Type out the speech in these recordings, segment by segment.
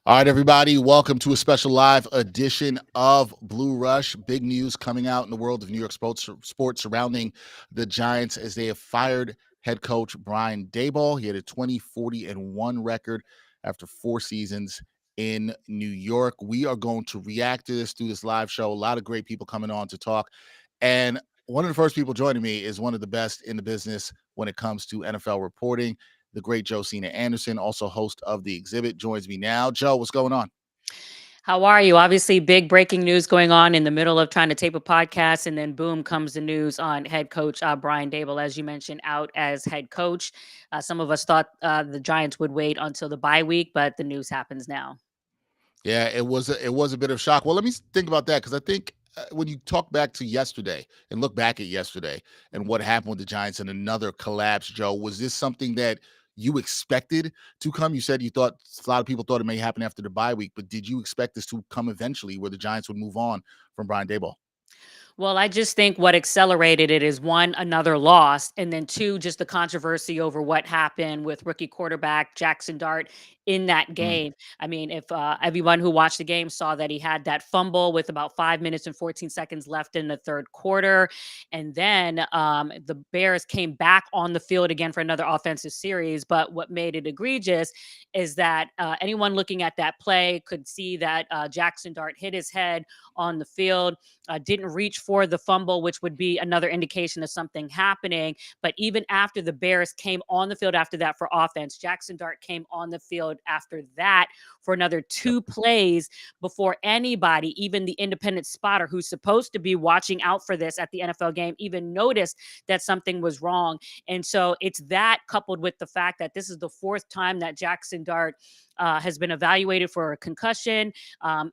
All right, everybody, welcome to a special live edition of Blue Rush. Big news coming out in the world of New York sports surrounding the Giants as they have fired head coach Brian Daboll. He had a 20-40-1 record after 4 seasons in New York. We are going to react to this through this live show. A lot of great people coming on to talk. And one of the first people joining me is one of the best in the business when it comes to NFL reporting. The great Josina Anderson, also host of The Exhibit, joins me now. Joe, what's going on? How are you? Obviously, big breaking news going on in the middle of trying to tape a podcast, and then boom comes the news on head coach Brian Daboll, as you mentioned, out as head coach. Some of us thought the Giants would wait until the bye week, but the news happens now. Yeah, it was a bit of shock. Well, let me think about that because I think when you talk back to yesterday and look back at yesterday and what happened with the Giants and another collapse, Joe, was this something that you expected to come? You said you thought a lot of people thought it may happen after the bye week, but did you expect this to come eventually where the Giants would move on from Brian Daboll? Well, I just think what accelerated it is one, another loss, and then two, just the controversy over what happened with rookie quarterback Jackson Dart in that Mm, game. I mean, if everyone who watched the game saw that he had that fumble with about 5 minutes and 14 seconds left in the third quarter. And then the Bears came back on the field again for another offensive series. But what made it egregious is that anyone looking at that play could see that Jackson Dart hit his head on the field, didn't reach for the fumble, which would be another indication of something happening. But even after the Bears came on the field after that for offense, Jackson Dart came on the field after that for another yep. two plays before anybody, even the independent spotter who's supposed to be watching out for this at the NFL game, even noticed that something was wrong. And so it's that coupled with the fact that this is the fourth time that Jackson Dart has been evaluated for a concussion.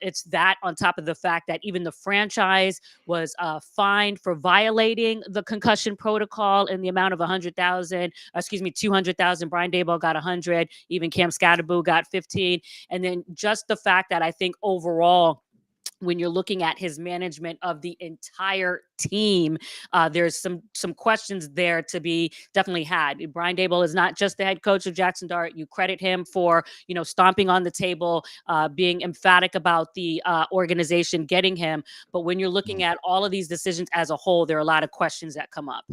It's that on top of the fact that even the franchise was fined for violating the concussion protocol in the amount of 100,000, excuse me, 200,000. Brian Daboll got 100. Even Cam Scatterboo got 15. And then just the fact that I think overall, when you're looking at his management of the entire team, there's some questions there to be definitely had. Brian Daboll is not just the head coach of Jackson Dart. You credit him for stomping on the table, being emphatic about the organization getting him. But when you're looking Mm. at all of these decisions as a whole, there are a lot of questions that come up.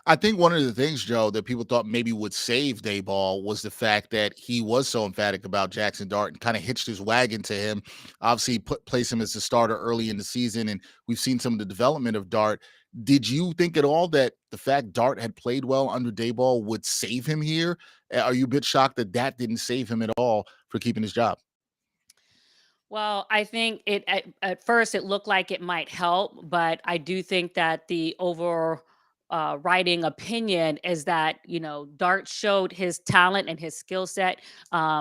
I think one of the things, Joe, that people thought maybe would save Dayball was the fact that he was so emphatic about Jackson Dart and kind of hitched his wagon to him. Obviously, placed him as a starter early in the season, and we've seen some of the development of Dart. Did you think at all that the fact Dart had played well under Dayball would save him here? Are you a bit shocked that that didn't save him at all for keeping his job? Well, I think at first it looked like it might help, but I do think that the writing opinion is that Dart showed his talent and his skill set,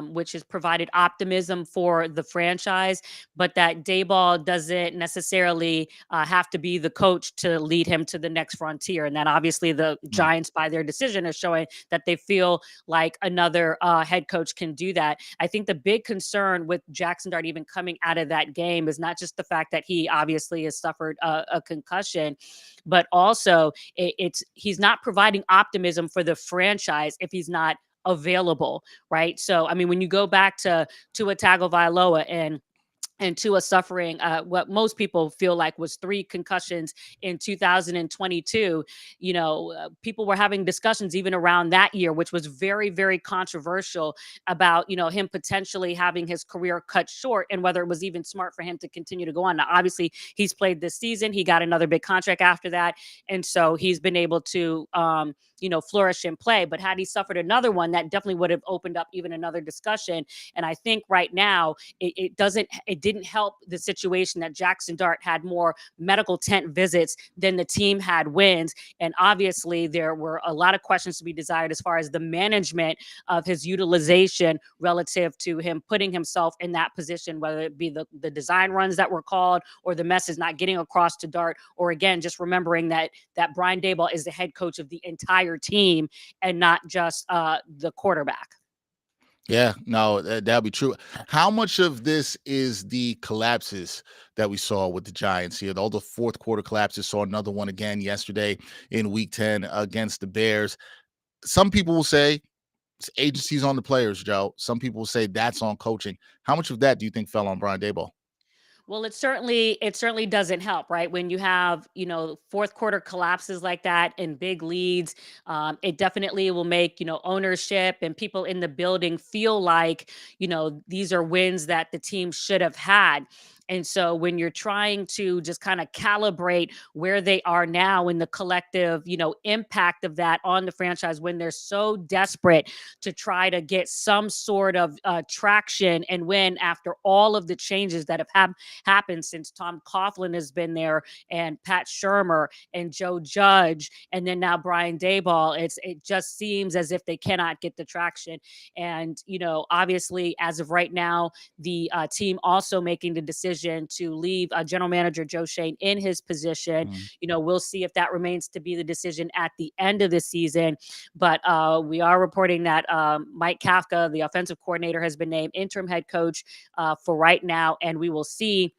which has provided optimism for the franchise, but that Dayball doesn't necessarily have to be the coach to lead him to the next frontier, and that obviously the Mm. Giants, by their decision, is showing that they feel like another head coach can do that. I think the big concern with Jackson Dart even coming out of that game is not just the fact that he obviously has suffered a concussion, but also it's he's not providing optimism for the franchise if he's not available, right? So I mean, when you go back to Tua Tagovailoa and Tua suffering what most people feel like was three concussions in 2022. People were having discussions even around that year, which was very, very controversial about, him potentially having his career cut short and whether it was even smart for him to continue to go on. Now, obviously, he's played this season. He got another big contract after that. And so he's been able to, flourish and play. But had he suffered another one, that definitely would have opened up even another discussion. And I think right now, it didn't help the situation that Jackson Dart had more medical tent visits than the team had wins. And obviously there were a lot of questions to be desired as far as the management of his utilization relative to him putting himself in that position, whether it be the design runs that were called or the message not getting across to Dart, or again just remembering that Brian Daboll is the head coach of the entire team and not just the quarterback. Yeah, no, that'll be true. How much of this is the collapses that we saw with the Giants here? All the fourth quarter collapses, saw another one again yesterday in week 10 against the Bears. Some people will say Agencies on the players, Joe. Some people say that's on coaching. How much of that do you think fell on Brian Daboll? Well, it certainly doesn't help, right? When you have, fourth quarter collapses like that and big leads, it definitely will make, ownership and people in the building feel like, these are wins that the team should have had. And so when you're trying to just kind of calibrate where they are now in the collective, impact of that on the franchise, when they're so desperate to try to get some sort of traction and win after all of the changes that have happened since Tom Coughlin has been there, and Pat Shermer and Joe Judge, and then now Brian Daboll. It just seems as if they cannot get the traction. And obviously, as of right now, the team also making the decision to leave General Manager Joe Shane in his position. Mm. We'll see if that remains to be the decision at the end of the season. But we are reporting that Mike Kafka, the offensive coordinator, has been named interim head coach for right now, and we will see,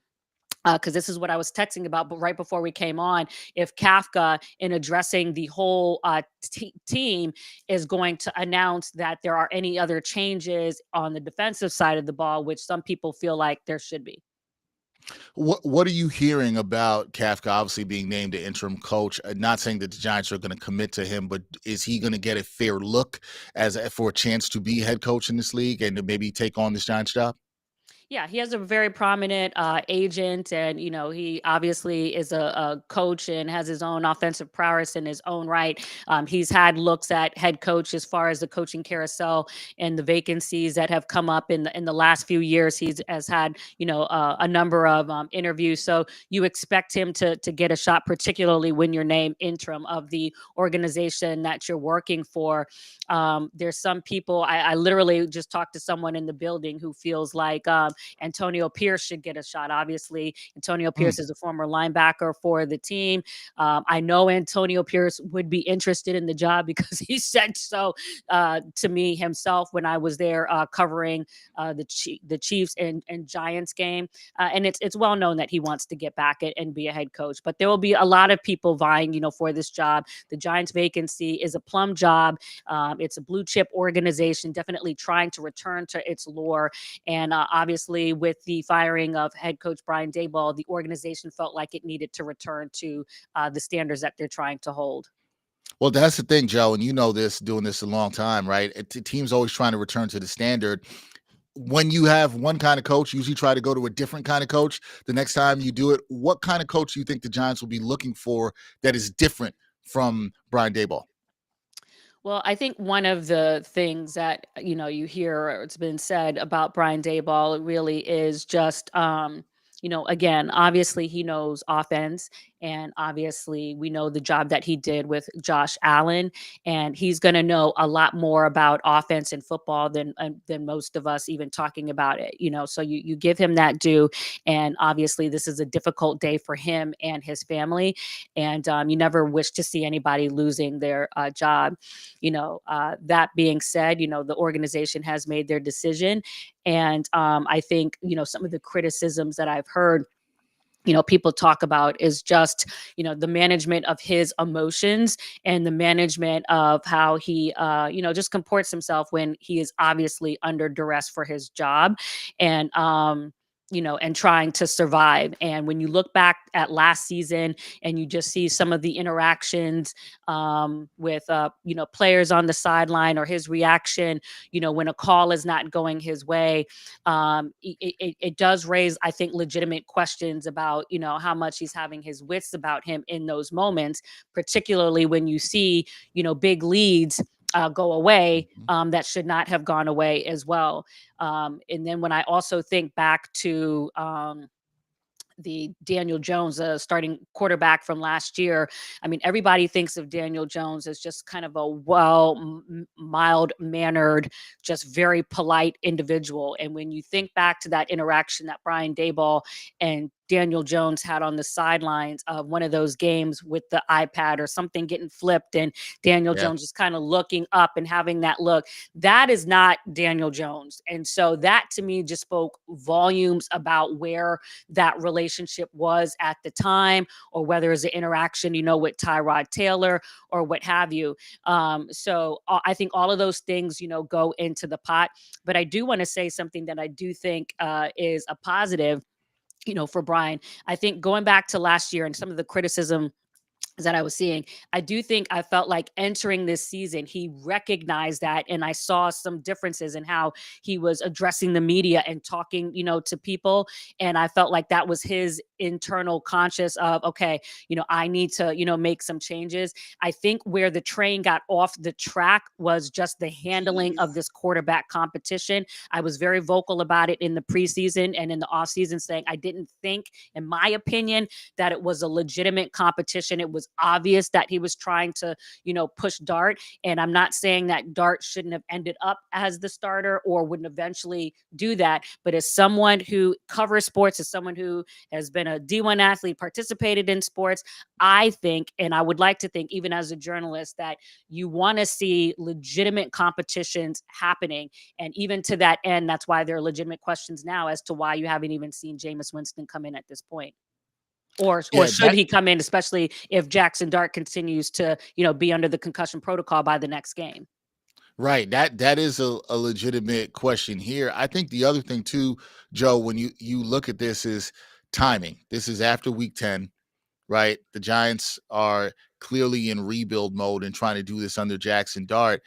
because this is what I was texting about, but right before we came on, if Kafka, in addressing the whole team, is going to announce that there are any other changes on the defensive side of the ball, which some people feel like there should be. What are you hearing about Kafka obviously being named the interim coach? Not saying that the Giants are going to commit to him, but is he going to get a fair look for a chance to be head coach in this league and to maybe take on this Giants job? Yeah, he has a very prominent agent, and he obviously is a coach and has his own offensive prowess in his own right. He's had looks at head coach as far as the coaching carousel and the vacancies that have come up in the last few years. He's has had a number of interviews, so you expect him to get a shot, particularly when you're named interim of the organization that you're working for. There's some people, I literally just talked to someone in the building who feels like Antonio Pierce should get a shot. Obviously, Antonio Mm. Pierce is a former linebacker for the team. I know Antonio Pierce would be interested in the job because he said so to me himself when I was there covering the Chiefs and Giants game. And it's well known that he wants to get back and be a head coach. But there will be a lot of people vying, for this job. The Giants vacancy is a plum job. It's a blue chip organization, definitely trying to return to its lore. And obviously, with the firing of head coach Brian Daboll, the organization felt like it needed to return to the standards that they're trying to hold. Well, that's the thing, Joe, and you know this, doing this a long time, right? Teams always trying to return to the standard. When you have one kind of coach, usually try to go to a different kind of coach the next time you do it. What kind of coach do you think the Giants will be looking for that is different from Brian Daboll? Well, I think one of the things that you hear, or it's been said about Brian Daboll, really is just again, obviously he knows offense, and obviously we know the job that he did with Josh Allen, and he's going to know a lot more about offense and football than most of us even talking about it. So you give him that due, and obviously this is a difficult day for him and his family, and you never wish to see anybody losing their job. That being said, the organization has made their decision. And I think, some of the criticisms that I've heard, people talk about is just, the management of his emotions and the management of how he, just comports himself when he is obviously under duress for his job. And, and trying to survive. And when you look back at last season and you just see some of the interactions with, players on the sideline, or his reaction, when a call is not going his way, it does raise, I think, legitimate questions about, how much he's having his wits about him in those moments, particularly when you see, big leads go away Mhm. that should not have gone away as well. And then when I also think back to the Daniel Jones, starting quarterback from last year. I mean, everybody thinks of Daniel Jones as just kind of a mild mannered, just very polite individual. And when you think back to that interaction that Brian Daboll and Daniel Jones had on the sidelines of one of those games with the iPad or something getting flipped, and Daniel Yeah. Jones is kind of looking up and having that look. That is not Daniel Jones. And so that to me just spoke volumes about where that relationship was at the time, or whether it's an interaction, with Tyrod Taylor or what have you. So I think all of those things, go into the pot. But I do want to say something that I do think is a positive, for Brian. I think going back to last year and some of the criticism that I was seeing, I do think I felt like entering this season, he recognized that. And I saw some differences in how he was addressing the media and talking, to people. And I felt like that was his internal conscious of, okay, I need to, make some changes. I think where the train got off the track was just the handling of this quarterback competition. I was very vocal about it in the preseason and in the offseason, saying I didn't think, in my opinion, that it was a legitimate competition. It was obvious that he was trying to, push Dart. And I'm not saying that Dart shouldn't have ended up as the starter or wouldn't eventually do that. But as someone who covers sports, as someone who has been a D1 athlete, participated in sports, I think, and I would like to think, even as a journalist, that you want to see legitimate competitions happening. And even to that end, that's why there are legitimate questions now as to why you haven't even seen Jameis Winston come in at this point. Or Yeah, should he come in, especially if Jackson Dart continues to, be under the concussion protocol by the next game? right. That is a legitimate question here. I think the other thing too, Joe, when you look at this, is timing. This is after week 10, right? The Giants are clearly in rebuild mode and trying to do this under Jackson Dart.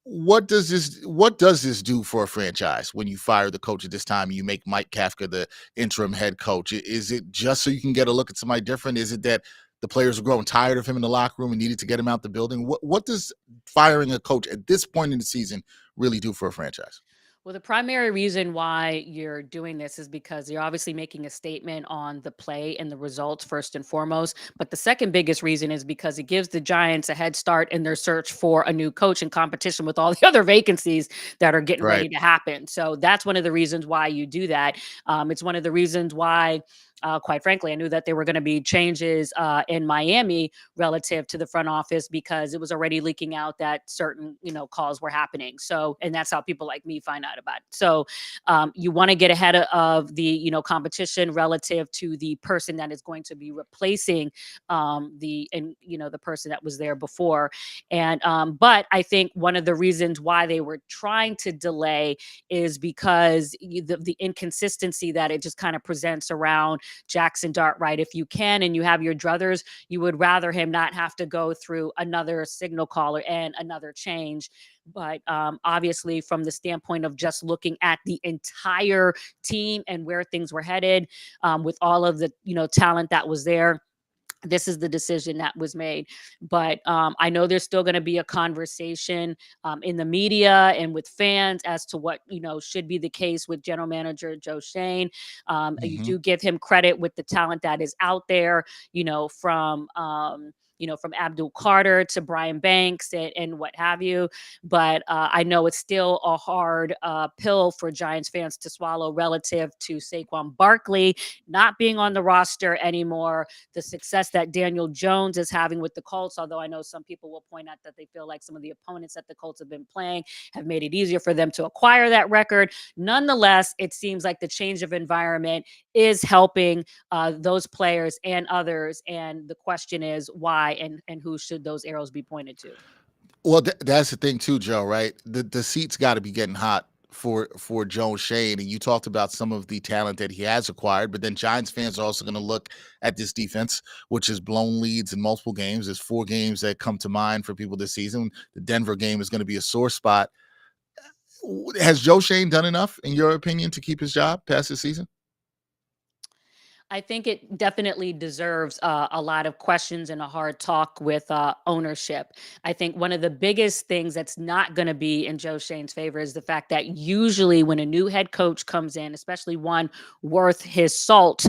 What does this do for a franchise when you fire the coach at this time and you make Mike Kafka the interim head coach? Is it just so you can get a look at somebody different? Is it that the players are growing tired of him in the locker room and needed to get him out the building? What does firing a coach at this point in the season really do for a franchise? Well, the primary reason why you're doing this is because you're obviously making a statement on the play and the results first and foremost. But the second biggest reason is because it gives the Giants a head start in their search for a new coach in competition with all the other vacancies that are getting Right. ready to happen. So that's one of the reasons why you do that. It's one of the reasons why. Quite frankly, I knew that there were going to be changes in Miami relative to the front office because it was already leaking out that certain, calls were happening. So, and that's how people like me find out about it. So, you want to get ahead of the, competition relative to the person that is going to be replacing the person that was there before. And but I think one of the reasons why they were trying to delay is because the inconsistency that it just kind of presents around Jackson Dart, right? If you can and you have your druthers, you would rather him not have to go through another signal caller and another change. But obviously, from the standpoint of just looking at the entire team and where things were headed, with all of the talent that was there, this is the decision that was made. But I know there's still going to be a conversation in the media and with fans as to what should be the case with General Manager Joe Shane. You Hmm. do give him credit with the talent that is out there, from from Abdul Carter to Brian Banks and what have you. But I know it's still a hard pill for Giants fans to swallow relative to Saquon Barkley not being on the roster anymore, the success that Daniel Jones is having with the Colts. Although I know some people will point out that they feel like some of the opponents that the Colts have been playing have made it easier for them to acquire that record. Nonetheless, it seems like the change of environment is helping those players and others. And the question is why and who should those arrows be pointed to? Well, that's the thing too, Joe. Right? The seats got to be getting hot for Joe Shane, and you talked about some of the talent that he has acquired, but then Giants fans are also going to look at this defense, which has blown leads in multiple games. There's 4 games that come to mind for people this season. The Denver game is going to be a sore spot. Has Joe Shane done enough, in your opinion, to keep his job past this season? I think it definitely deserves a lot of questions and a hard talk with ownership. I think one of the biggest things that's not going to be in Joe Shane's favor is the fact that usually when a new head coach comes in, especially one worth his salt,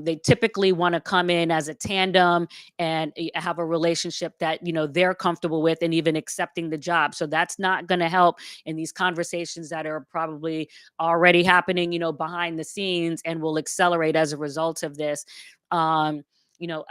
they typically want to come in as a tandem and have a relationship that they're comfortable with and even accepting the job. So that's not going to help in these conversations that are probably already happening, behind the scenes and will accelerate as a result result of this. Um,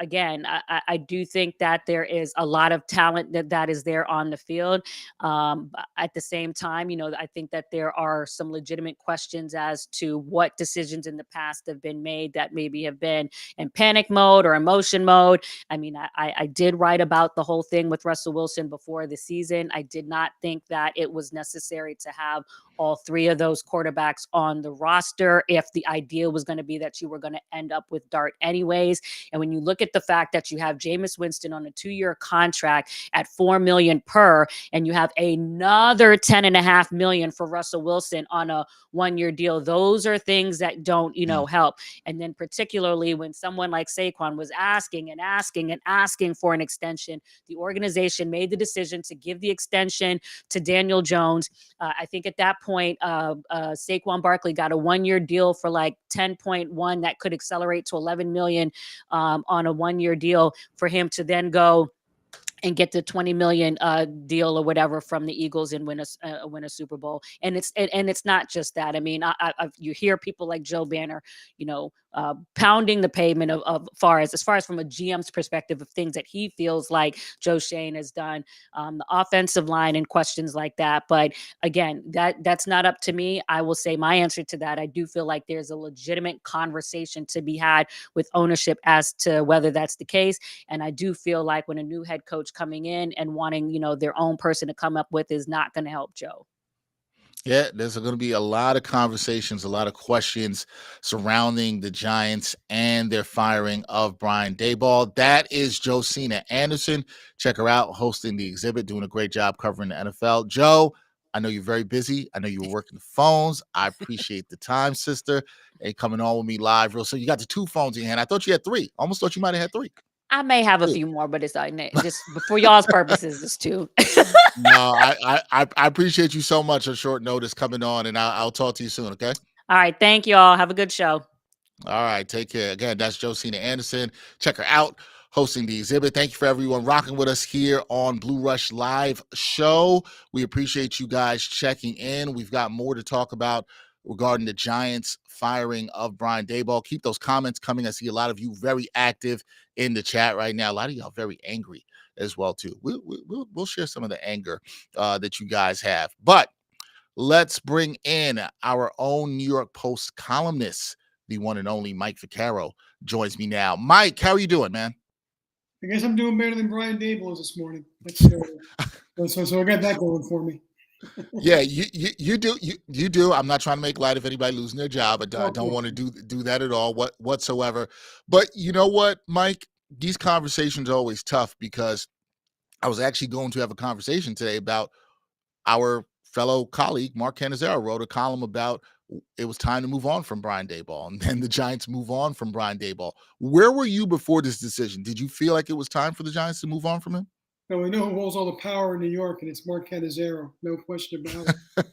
again, I do think that there is a lot of talent that is there on the field. But at the same time, I think that there are some legitimate questions as to what decisions in the past have been made that maybe have been in panic mode or emotion mode. I mean, I did write about the whole thing with Russell Wilson before the season. I did not think that it was necessary to have all three of those quarterbacks on the roster if the idea was going to be that you were going to end up with Dart anyways. And when you look at the fact that you have Jameis Winston on a 2-year contract at $4 million per, and you have another $10.5 million for Russell Wilson on a 1-year deal, those are things that don't, help. And then particularly when someone like Saquon was asking and asking and asking for an extension, the organization made the decision to give the extension to Daniel Jones. I think at that point, Saquon Barkley got a 1-year deal for like 10.1 that could accelerate to 11 million on a 1-year deal for him to then go and get the 20 million deal or whatever from the Eagles and win a Super Bowl. And it's not just that. I mean, you hear people like Joe Banner, pounding the pavement of as far as from a GM's perspective of things that he feels like Joe Shane has done, the offensive line and questions like that. But again, that's not up to me. I will say my answer to that. I do feel like there's a legitimate conversation to be had with ownership as to whether that's the case. And I do feel like when a new head coach coming in and wanting, their own person to come up with is not going to help Joe. Yeah, there's going to be a lot of conversations, a lot of questions surrounding the Giants and their firing of Brian Daboll. That is Josina Anderson. Check her out, hosting The Exhibit, doing a great job covering the NFL. Joe, I know you're very busy. I know you were working the phones. I appreciate the time, sister, and coming on with me live real. So you got the 2 phones in your hand. I thought you had 3. Almost thought you might have had 3. I may have a few more, but it's just for y'all's purposes, it's 2. No, I appreciate you so much on short notice coming on, and I'll talk to you soon, okay? All right. Thank y'all. Have a good show. All right, take care. Again, that's Josina Anderson. Check her out, hosting The Exhibit. Thank you for everyone rocking with us here on Blue Rush Live Show. We appreciate you guys checking in. We've got more to talk about regarding the Giants firing of Brian Daboll. Keep those comments coming. I see a lot of you very active in the chat right now. A lot of y'all very angry as well, too. We'll share some of the anger that you guys have. But let's bring in our own New York Post columnist, the one and only Mike Vaccaro, joins me now. Mike, how are you doing, man? I guess I'm doing better than Brian Daboll this morning. So I got that going for me. Yeah, you do. I'm not trying to make light of anybody losing their job. I don't want to do that at all whatsoever. But you know what, Mike? These conversations are always tough because I was actually going to have a conversation today about our fellow colleague, Mark Cannizzaro, wrote a column about it was time to move on from Brian Daboll, and then the Giants move on from Brian Daboll. Where were you before this decision? Did you feel like it was time for the Giants to move on from him? No, we know who holds all the power in New York, and it's Mark Cannizzaro. No question about it.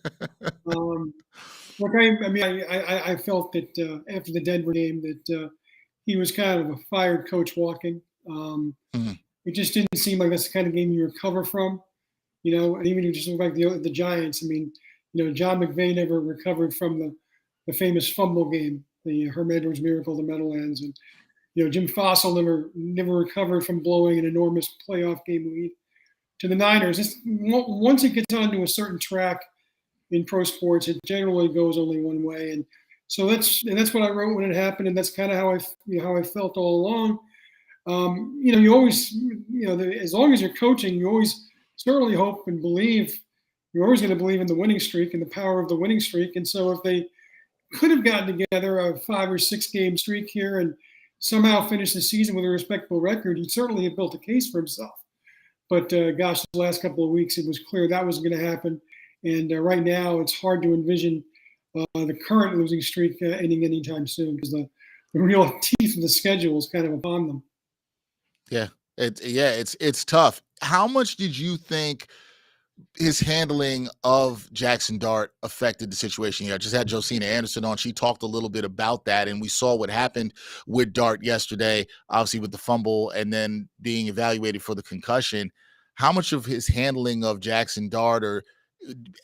Look, I felt that after the Denver game that he was kind of a fired coach walking. It just didn't seem like that's the kind of game you recover from. And even if you just look like the Giants, I mean, John McVay never recovered from the famous fumble game, the Herm Edwards miracle of the Meadowlands, and Jim Fossil never recovered from blowing an enormous playoff game lead to the Niners. Once it gets onto a certain track in pro sports, it generally goes only one way, and so that's what I wrote when it happened, and that's kind of how I felt all along. You always, as long as you're coaching, you always certainly hope and believe. You're always going to believe in the winning streak and the power of the winning streak. And so if they could have gotten together a 5 or 6 game streak here and somehow finished the season with a respectable record, he'd certainly have built a case for himself. But gosh, the last couple of weeks, it was clear that wasn't going to happen. And right now, it's hard to envision the current losing streak ending anytime soon because the real teeth of the schedule is kind of upon them. Yeah, it's tough. How much did you think his handling of Jackson Dart affected the situation here? I just had Josina Anderson on. She talked a little bit about that, and we saw what happened with Dart yesterday, obviously with the fumble and then being evaluated for the concussion. How much of his handling of Jackson Dart, or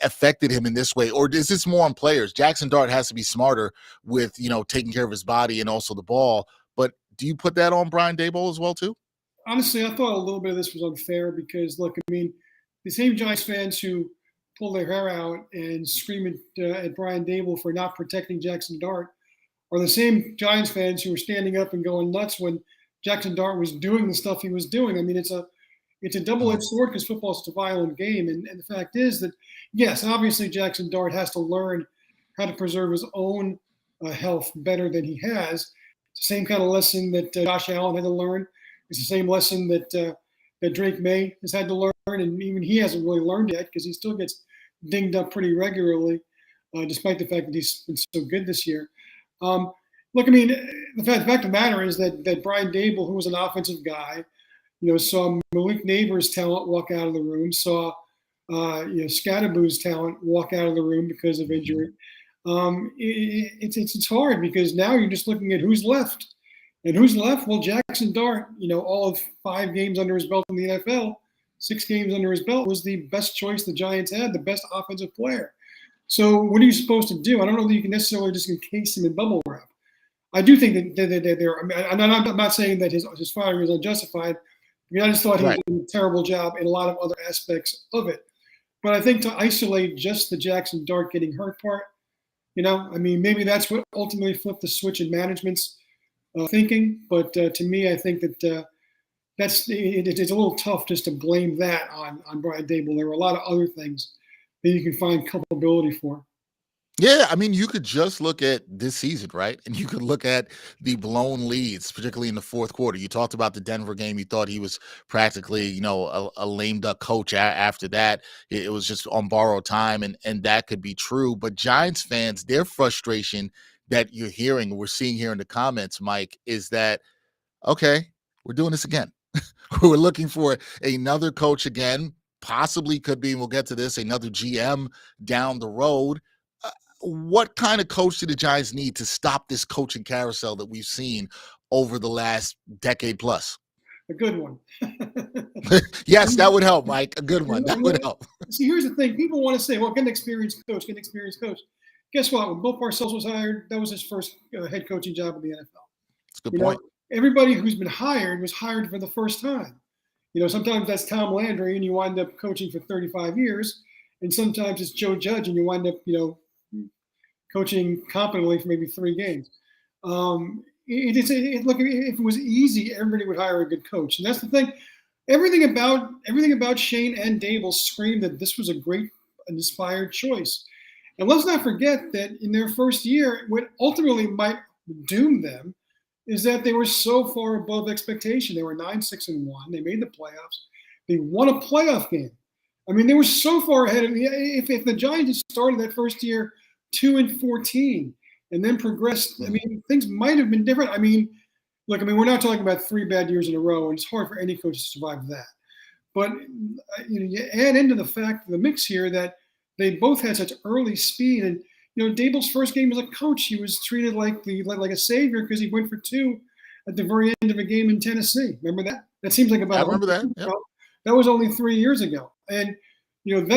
affected him in this way, or is this more on players? Jackson Dart has to be smarter with, taking care of his body and also the ball. But do you put that on Brian Daboll as well too? Honestly, I thought a little bit of this was unfair because, look, I mean, the same Giants fans who pull their hair out and scream at Brian Daboll for not protecting Jackson Dart are the same Giants fans who were standing up and going nuts when Jackson Dart was doing the stuff he was doing. I mean, it's a double-edged sword because football is a violent game. And the fact is that, yes, obviously Jackson Dart has to learn how to preserve his own health better than he has. It's the same kind of lesson that Josh Allen had to learn. It's the same lesson that Drake May has had to learn, and even he hasn't really learned yet because he still gets dinged up pretty regularly, despite the fact that he's been so good this year. Look, I mean, the fact of the matter is that Brian Daboll, who was an offensive guy, saw Malik Neighbors' talent walk out of the room, saw Scadaboo's talent walk out of the room because of injury. It's hard because now you're just looking at who's left. And who's left? Well, Jackson Dart, all of 5 games under his belt in the NFL, 6 games under his belt, was the best choice the Giants had, the best offensive player. So what are you supposed to do? I don't know that you can necessarily just encase him in bubble wrap. I do think that they're. I mean, I'm not saying that his firing is unjustified. I mean, I just thought he was doing a terrible job in a lot of other aspects of it. But I think to isolate just the Jackson Dart getting hurt part, I mean, maybe that's what ultimately flipped the switch in management's thinking. But to me, I think that it's a little tough just to blame that on Brian Daboll. There were a lot of other things that you can find culpability for. Yeah, I mean, you could just look at this season, right? And you could look at the blown leads, particularly in the fourth quarter. You talked about the Denver game. You thought he was practically, a lame duck coach after that. It was just on borrowed time, and that could be true. But Giants fans, their frustration that you're hearing, we're seeing here in the comments, Mike, is that, okay, we're doing this again. We're looking for another coach again, possibly could be, we'll get to this, another GM down the road. What kind of coach do the Giants need to stop this coaching carousel that we've seen over the last decade plus? A good one. Yes, that would help, Mike. A good one. That would help. See, here's the thing. People want to say, well, get an experienced coach, Guess what? When Bill Parcells was hired, that was his first head coaching job in the NFL. That's a good point. Everybody who's been hired was hired for the first time. Sometimes that's Tom Landry and you wind up coaching for 35 years. And sometimes it's Joe Judge and you wind up, coaching competently for maybe 3 games. Look, if it was easy, everybody would hire a good coach. And that's the thing. Everything about Shane and Daboll screamed that this was a great, inspired choice. And let's not forget that in their first year, what ultimately might doom them is that they were so far above expectation. They were 9-6-1. They made the playoffs. They won a playoff game. I mean, they were so far ahead. If the Giants had started that first year 2-14 and then progressed, I mean, things might have been different. I mean, look, we're not talking about 3 bad years in a row, and it's hard for any coach to survive that. But you add into the mix here that they both had such early speed, and Daboll's first game as a coach, he was treated like a savior because he went for 2 at the very end of a game in Tennessee. Remember that? That seems like about. I remember that. Yep. That was only 3 years ago, and but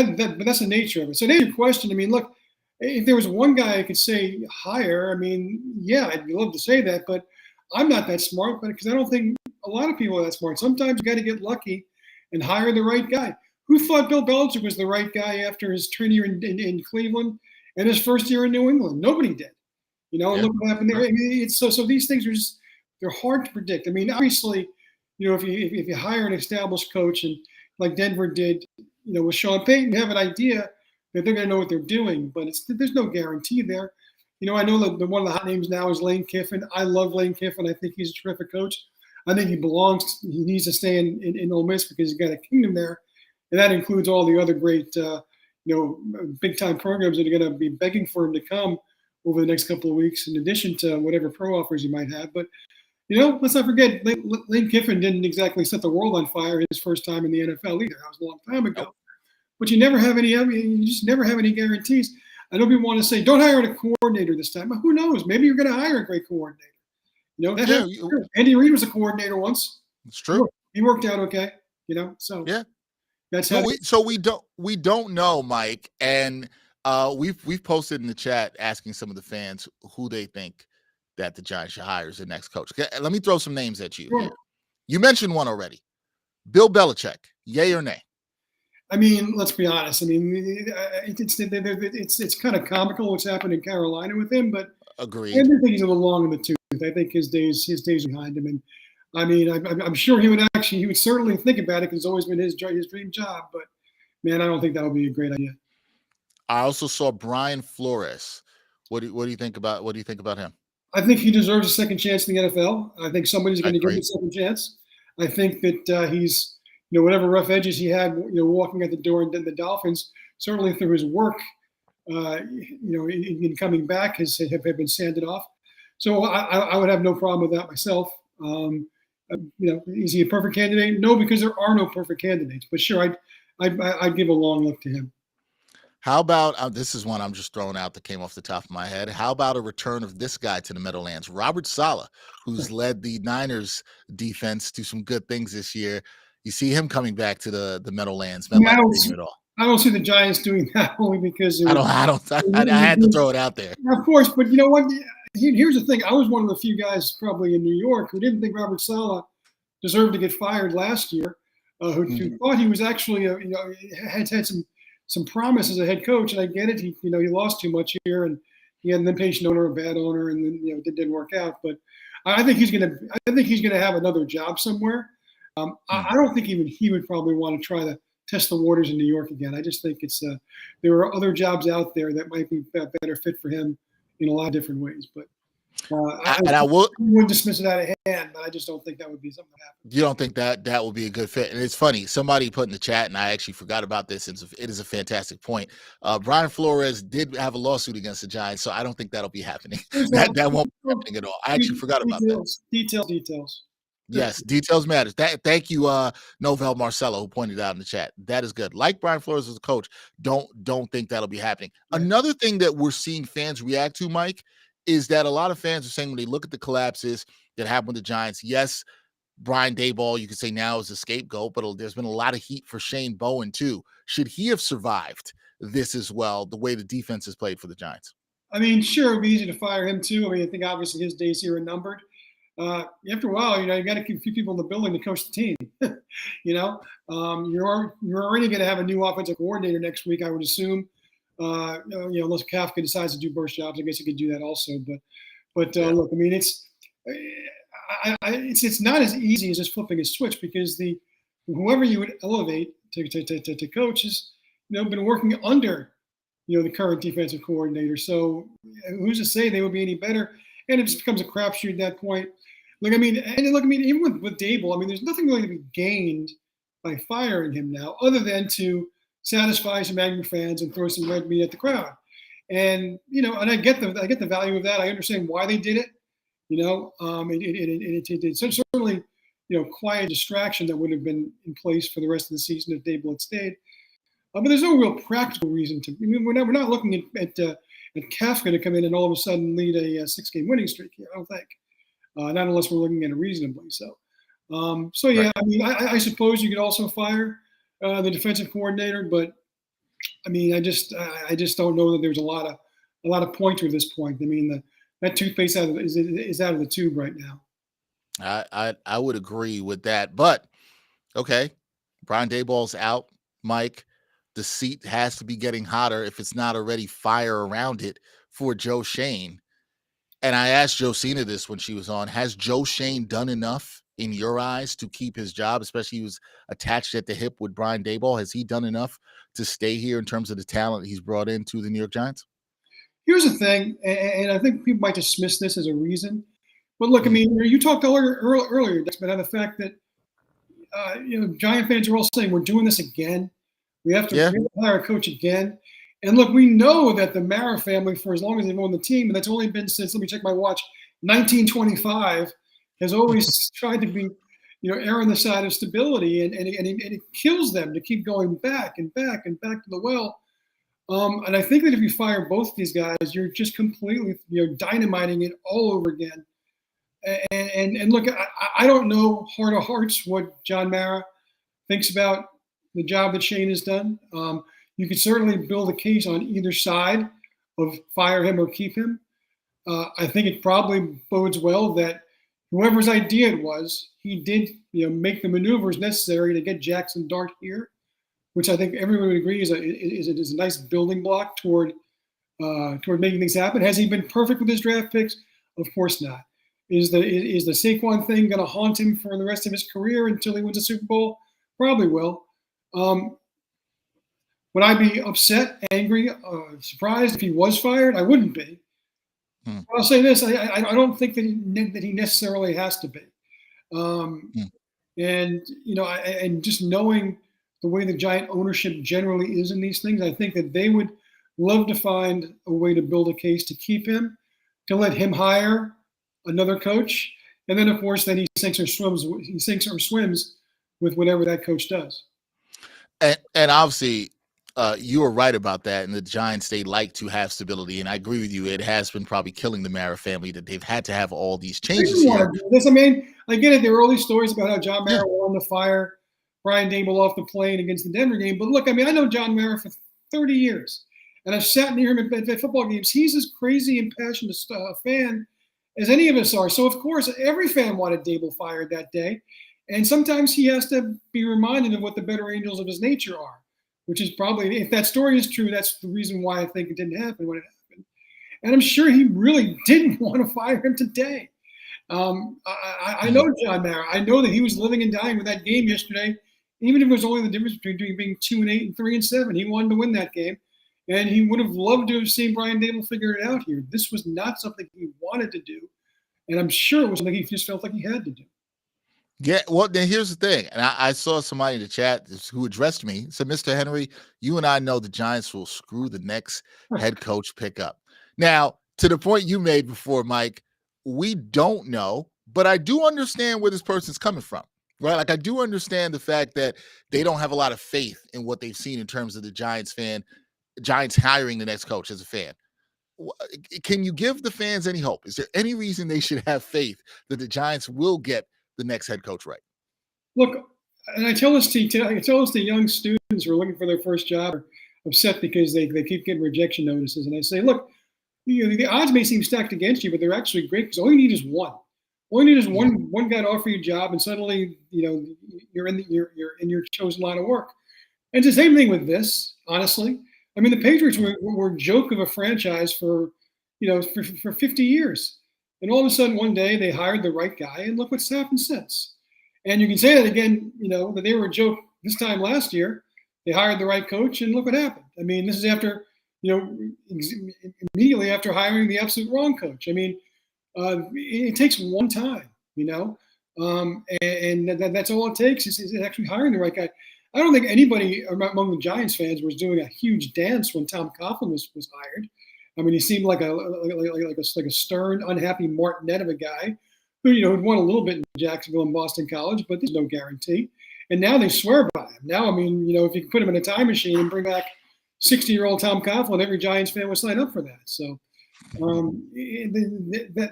that's the nature of it. So to answer your question, I mean, look, if there was one guy I could say hire, I mean, yeah, I'd love to say that, but I'm not that smart, because I don't think a lot of people are that smart. Sometimes you got to get lucky and hire the right guy. Who thought Bill Belichick was the right guy after his tenure in Cleveland and his first year in New England? Nobody did. And look what happened there. I mean, so these things are they're hard to predict. I mean, obviously, if you hire an established coach and like Denver did, with Sean Payton, you have an idea that they're going to know what they're doing, but there's no guarantee there. I know that one of the hot names now is Lane Kiffin. I love Lane Kiffin. I think he's a terrific coach. I think he needs to stay in Ole Miss because he's got a kingdom there. And that includes all the other great, big-time programs that are going to be begging for him to come over the next couple of weeks, in addition to whatever pro offers he might have. But, let's not forget, Lane Kiffin didn't exactly set the world on fire his first time in the NFL either. That was a long time ago. But you just never have any guarantees. I know people want to say, don't hire a coordinator this time. But who knows? Maybe you're going to hire a great coordinator. Andy Reid was a coordinator once. It's true. He worked out okay. So yeah. That's So how. we don't know, Mike, and we've posted in the chat asking some of the fans who they think that the Giants should hire as the next coach. Let me throw some names at you here. Sure. You mentioned one already, Bill Belichick. Yay or nay? I mean, let's be honest. I mean, it's kind of comical what's happened in Carolina with him, but I Agreed. do think he's a little long in the tooth. I think his days are behind him, and I mean, I'm sure he would certainly think about it because it's always been his dream job. But man, I don't think that'll be a great idea. I also saw Brian Flores. What do you think about him? I think he deserves a second chance in the NFL. I think somebody's going to give him a second chance. I think that he's, whatever rough edges he had, walking at the door and the Dolphins, certainly through his work, in coming back, have been sanded off. So I would have no problem with that myself. Is he a perfect candidate? No, because there are no perfect candidates. But sure, I'd give a long look to him. How about this is one I'm just throwing out that came off the top of my head. How about a return of this guy to the Meadowlands, Robert Saleh, who's led the Niners defense to some good things this year. You see him coming back to the Meadowlands. I don't see the Giants doing that only because I had to throw it out there. Of course, but you know what? Here's the thing. I was one of the few guys probably in New York who didn't think Robert Saleh deserved to get fired last year, who thought he was actually had some promise as a head coach, and I get it. He lost too much here, and he had an impatient owner, a bad owner, and then it didn't work out. But I think he's gonna have another job somewhere. I don't think even he would probably want to try to test the waters in New York again. I just think it's there are other jobs out there that might be a better fit for him in a lot of different ways. But I wouldn't dismiss it out of hand, but I just don't think that would be something that happens. You don't think that would be a good fit? And it's funny, somebody put in the chat, and I actually forgot about this. It is a fantastic point. Brian Flores did have a lawsuit against the Giants, so I don't think that'll be happening. That won't be happening at all. I actually forgot about that. Details. Yes, details matters. Thank you, Novell Marcelo, who pointed out in the chat. That is good. Like Brian Flores as a coach, don't think that'll be happening. Right. Another thing that we're seeing fans react to, Mike, is that a lot of fans are saying when they look at the collapses that happened with the Giants, yes, Brian Daboll, you could say now is a scapegoat, but there's been a lot of heat for Shane Bowen too. Should he have survived this as well, the way the defense has played for the Giants? I mean, sure, it'd be easy to fire him too. I mean, I think obviously his days here are numbered. After a while, you got to keep a few people in the building to coach the team. You're already going to have a new offensive coordinator next week, I would assume. Unless Kafka decides to do burst jobs, I guess he could do that also. But look, I mean, it's not as easy as just flipping a switch because whoever you would elevate to coach has been working under the current defensive coordinator. So who's to say they would be any better? And it just becomes a crapshoot at that point. Even with Daboll, I mean, there's nothing really to be gained by firing him now, other than to satisfy some angry fans and throw some red meat at the crowd. And and I get the value of that. I understand why they did it. It's certainly quiet distraction that would have been in place for the rest of the season if Daboll had stayed. But there's no real practical reason to. I mean, we're not looking at Kafka to come in and all of a sudden lead a 6-game winning streak here. I don't think. Not unless we're looking at it reasonably. So yeah, right. I mean, I suppose you could also fire the defensive coordinator, but I mean, I just don't know that there's a lot of point to at this point. I mean, that toothpaste is out of the tube right now. I would agree with that, but okay, Brian Daboll's out, Mike. The seat has to be getting hotter if it's not already fire around it for Joe Schoen. And I asked Josina this when she was on. Has Joe Schoen done enough in your eyes to keep his job, especially he was attached at the hip with Brian Daboll? Has he done enough to stay here in terms of the talent he's brought into the New York Giants? Here's the thing, and I think people might dismiss this as a reason. But look, I mean, you talked earlier about the fact that Giant fans are all saying we're doing this again. We have to hire a coach again. And look, we know that the Mara family, for as long as they've owned the team, and that's only been since, let me check my watch, 1925, has always tried to be, err on the side of stability, and it kills them to keep going back and back and back to the well. And I think that if you fire both these guys, you're just completely, dynamiting it all over again. And look, I don't know heart of hearts what John Mara thinks about the job that Shane has done. You could certainly build a case on either side of fire him or keep him. I think it probably bodes well that whoever's idea it was, he did, make the maneuvers necessary to get Jackson Dart here, which I think everyone would agree is a nice building block toward making things happen. Has he been perfect with his draft picks? Of course not. Is the Saquon thing going to haunt him for the rest of his career until he wins a Super Bowl? Probably will. Would I be upset, angry, surprised if he was fired? I wouldn't be. I'll say this: I don't think that he necessarily has to be. And and just knowing the way the Giant ownership generally is in these things, I think that they would love to find a way to build a case to keep him, to let him hire another coach, and then of course then he sinks or swims with whatever that coach does. And obviously, you were right about that. And the Giants, they like to have stability, and I agree with you. It has been probably killing the Mara family that they've had to have all these changes here. I mean, I get it. There were all these stories about how John Mara wanted to fire Brian Daboll off the plane against the Denver game. But look, I mean, I know John Mara for 30 years, and I've sat near him at football games. He's as crazy and passionate a fan as any of us are. So, of course, every fan wanted Daboll fired that day. And sometimes he has to be reminded of what the better angels of his nature are, which is probably, if that story is true, that's the reason why I think it didn't happen when it happened. And I'm sure he really didn't want to fire him today. I know John Mara. I know that he was living and dying with that game yesterday, even if it was only the difference between being 2-8 and 3-7. He wanted to win that game, and he would have loved to have seen Brian Daboll figure it out here. This was not something he wanted to do, and I'm sure it was something he just felt like he had to do. Yeah, well, then here's the thing. And I saw somebody in the chat who addressed me, said, Mr. Henry, you and I know the Giants will screw the next head coach pickup. Now, to the point you made before, Mike, we don't know, but I do understand where this person's coming from, right? Like, I do understand the fact that they don't have a lot of faith in what they've seen in terms of the Giants hiring the next coach as a fan. Can you give the fans any hope? Is there any reason they should have faith that the Giants will get the next head coach right? Look, and I tell this to young students who are looking for their first job, are upset because they keep getting rejection notices, and I say, look, the odds may seem stacked against you, but they're actually great because all you need is one. All you need is one guy to offer you a job, and suddenly you're in your chosen line of work. And it's the same thing with this, honestly. I mean, the Patriots were a joke of a franchise for 50 years. And all of a sudden, one day, they hired the right guy, and look what's happened since. And you can say that again, that they were a joke this time last year. They hired the right coach, and look what happened. I mean, this is after, immediately after hiring the absolute wrong coach. I mean, it takes one time, and that's all it takes is actually hiring the right guy. I don't think anybody among the Giants fans was doing a huge dance when Tom Coughlin was hired. I mean, he seemed like a stern, unhappy martinet of a guy who had won a little bit in Jacksonville and Boston College, but there's no guarantee. And now they swear by him. Now, I mean, if you could put him in a time machine and bring back 60-year-old Tom Coughlin, every Giants fan would sign up for that. So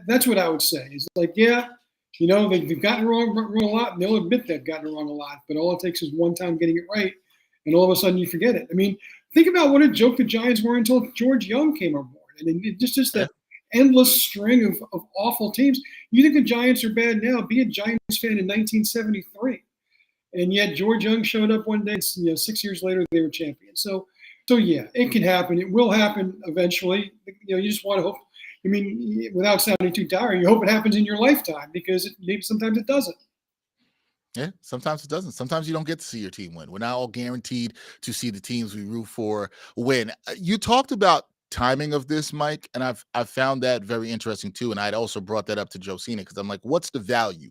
that's what I would say. It's like, they've gotten it wrong a lot, and they'll admit they've gotten it wrong a lot. But all it takes is one time getting it right, and all of a sudden you forget it. I mean, think about what a joke the Giants were until George Young came on board. And just that endless string of awful teams. You think the Giants are bad now? Be a Giants fan in 1973. And yet George Young showed up one day, 6 years later, they were champions. So yeah, it can happen. It will happen eventually. You just want to hope. I mean, without sounding too dire, you hope it happens in your lifetime because maybe sometimes it doesn't. Yeah, sometimes it doesn't. Sometimes you don't get to see your team win. We're not all guaranteed to see the teams we root for win. You talked about timing of this, Mike, and I've found that very interesting too. And I'd also brought that up to Josina because I'm like, what's the value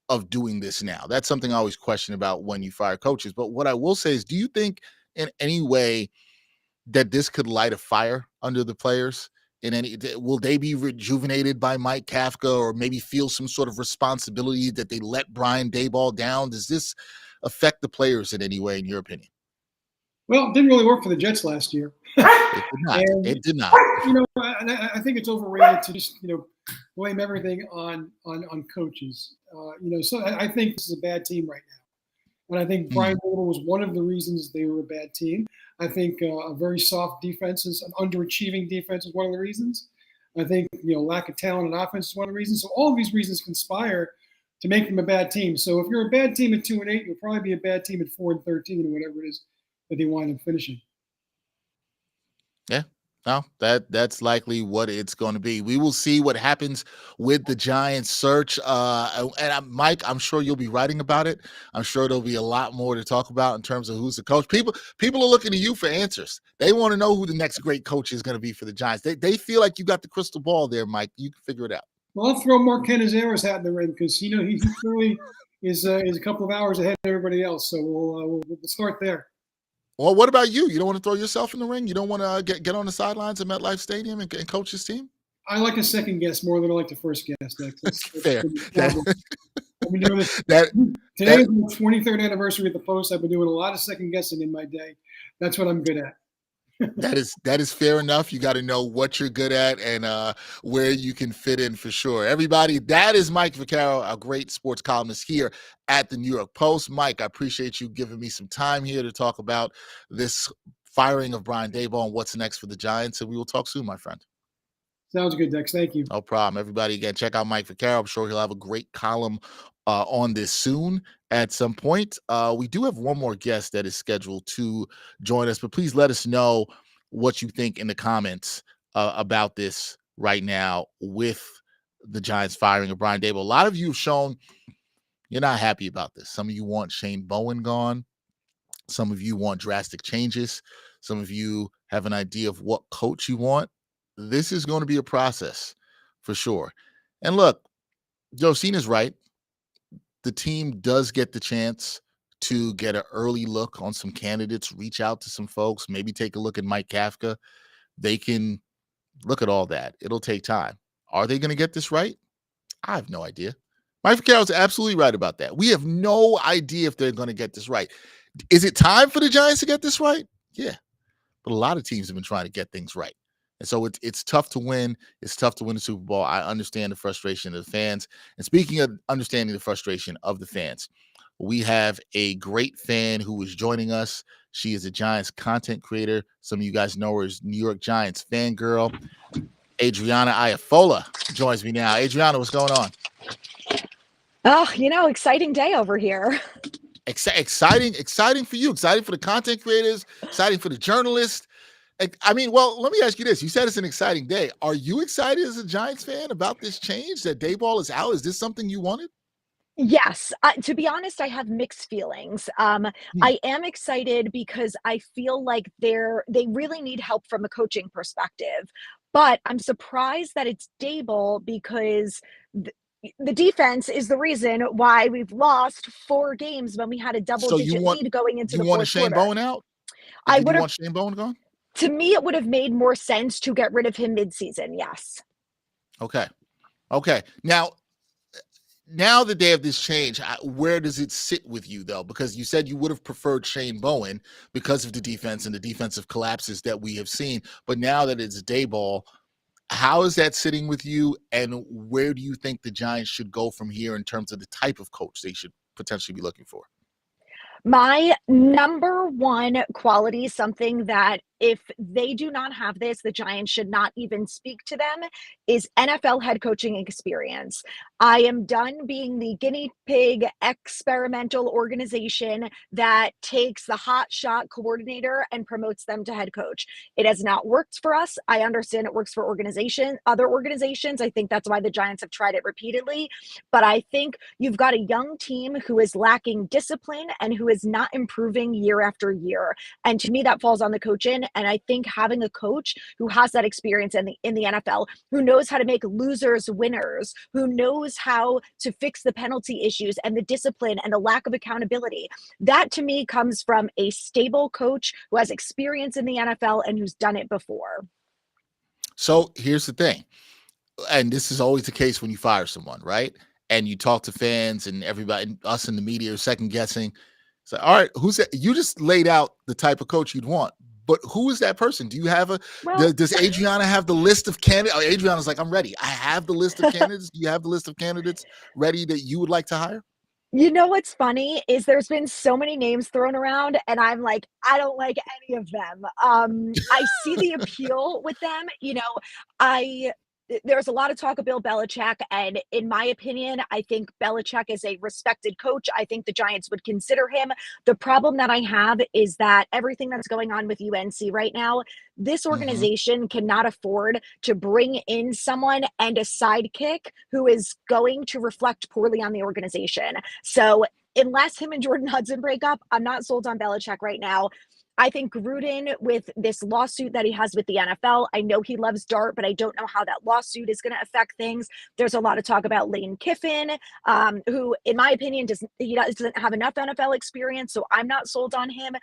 of doing this now? That's something I always question about when you fire coaches. But what I will say is, do you think in any way that this could light a fire under the players? Will they be rejuvenated by Mike Kafka, or maybe feel some sort of responsibility that they let Brian Daboll down? Does this affect the players in any way, in your opinion? Well, it didn't really work for the Jets last year. It did not. It did not. And I think it's overrated to just blame everything on coaches. So I think this is a bad team right And I think Brian Daboll was one of the reasons they were a bad team. I think a very soft defense is an underachieving defense is one of the reasons. I think lack of talent and offense is one of the reasons. So all of these reasons conspire to make them a bad team. So if you're a bad team at 2-8, you'll probably be a bad team at 4-13 or whatever it is that they wind up finishing. Yeah. No, that's likely what it's going to be. We will see what happens with the Giants search. Mike, I'm sure you'll be writing about it. I'm sure there'll be a lot more to talk about in terms of who's the coach. People are looking to you for answers. They want to know who the next great coach is going to be for the Giants. They feel like you got the crystal ball there, Mike. You can figure it out. Well, I'll throw Mark Canizaro's hat in the ring because he clearly is a couple of hours ahead of everybody else. So we'll start there. Well, what about you? You don't want to throw yourself in the ring? You don't want to get on the sidelines at MetLife Stadium and coach his team? I like a second guess more than I like the first guess. That's fair. I've been doing this. Today is my 23rd anniversary at the Post. I've been doing a lot of second guessing in my day. That's what I'm good at. That is fair enough. You got to know what you're good at and where you can fit in for sure. Everybody, that is Mike Vaccaro, a great sports columnist here at the New York Post. Mike, I appreciate you giving me some time here to talk about this firing of Brian Daboll and what's next for the Giants. And we will talk soon, my friend. Sounds good, Dex. Thank you. No problem. Everybody, again, check out Mike Vaccaro. I'm sure he'll have a great column on this soon at some point. We do have one more guest that is scheduled to join us, but please let us know what you think in the comments about this right now with the Giants firing of Brian Daboll. A lot of you have shown you're not happy about this. Some of you want Shane Bowen gone. Some of you want drastic changes. Some of you have an idea of what coach you want. This is going to be a process for sure. And look, Josina's right. The team does get the chance to get an early look on some candidates, reach out to some folks, maybe take a look at Mike Kafka. They can look at all that. It'll take time. Are they going to get this right? I have no idea. Mike Vaccaro's absolutely right about that. We have no idea if they're going to get this right. Is it time for the Giants to get this right? Yeah. But a lot of teams have been trying to get things right. And so it's tough to win. It's tough to win the Super Bowl. I understand the frustration of the fans. And speaking of understanding the frustration of the fans, we have a great fan who is joining us. She is a Giants content creator. Some of you guys know her as New York Giants fangirl. Adriana Iafola joins me now. Adriana, what's going on? Oh, exciting day over here. Exciting for you. Exciting for the content creators. Exciting for the journalists. I mean, well, let me ask you this. You said it's an exciting day. Are you excited as a Giants fan about this change that Daboll is out? Is this something you wanted? Yes. To be honest, I have mixed feelings. I am excited because I feel like they really need help from a coaching perspective. But I'm surprised that it's Daboll because the defense is the reason why we've lost 4 games when we had a double-digit lead going into the fourth quarter. You wanted Shane Bowen out? I would have. Want Shane Bowen gone? To me, it would have made more sense to get rid of him midseason. Yes. Okay. Now that they have this change, where does it sit with you, though? Because you said you would have preferred Shane Bowen because of the defense and the defensive collapses that we have seen. But now that it's Daboll, how is that sitting with you? And where do you think the Giants should go from here in terms of the type of coach they should potentially be looking for? My number one quality, something that if they do not have this, the Giants should not even speak to them, is NFL head coaching experience. I am done being the guinea pig experimental organization that takes the hot shot coordinator and promotes them to head coach. It has not worked for us. I understand it works for other organizations. I think that's why the Giants have tried it repeatedly. But I think you've got a young team who is lacking discipline and who is not improving year after year. And to me, that falls on the coach end. And I think having a coach who has that experience in the NFL, who knows how to make losers winners, who knows how to fix the penalty issues and the discipline and the lack of accountability, that to me comes from a stable coach who has experience in the NFL and who's done it before. So here's the thing, and this is always the case when you fire someone, right? And you talk to fans and everybody, us in the media are second guessing. So, all right, who's that? You just laid out the type of coach you'd want. But who is that person? Do you have does Adriana have the list of candidates? Adriana's like, I'm ready. I have the list of candidates. Do you have the list of candidates ready that you would like to hire? You know what's funny is there's been so many names thrown around, and I'm like, I don't like any of them. I see the appeal with them. I there's a lot of talk of Bill Belichick, and in my opinion, I think Belichick is a respected coach. I think the Giants would consider him. The problem that I have is that everything that's going on with UNC right now, this Hmm. organization cannot afford to bring in someone and a sidekick who is going to reflect poorly on the organization. So unless him and Jordan Hudson break up, I'm not sold on Belichick right now. I think Gruden, with this lawsuit that he has with the NFL, I know he loves Dart, but I don't know how that lawsuit is going to affect things. There's a lot of talk about Lane Kiffin, who, in my opinion, doesn't have enough NFL experience, so I'm not sold on him.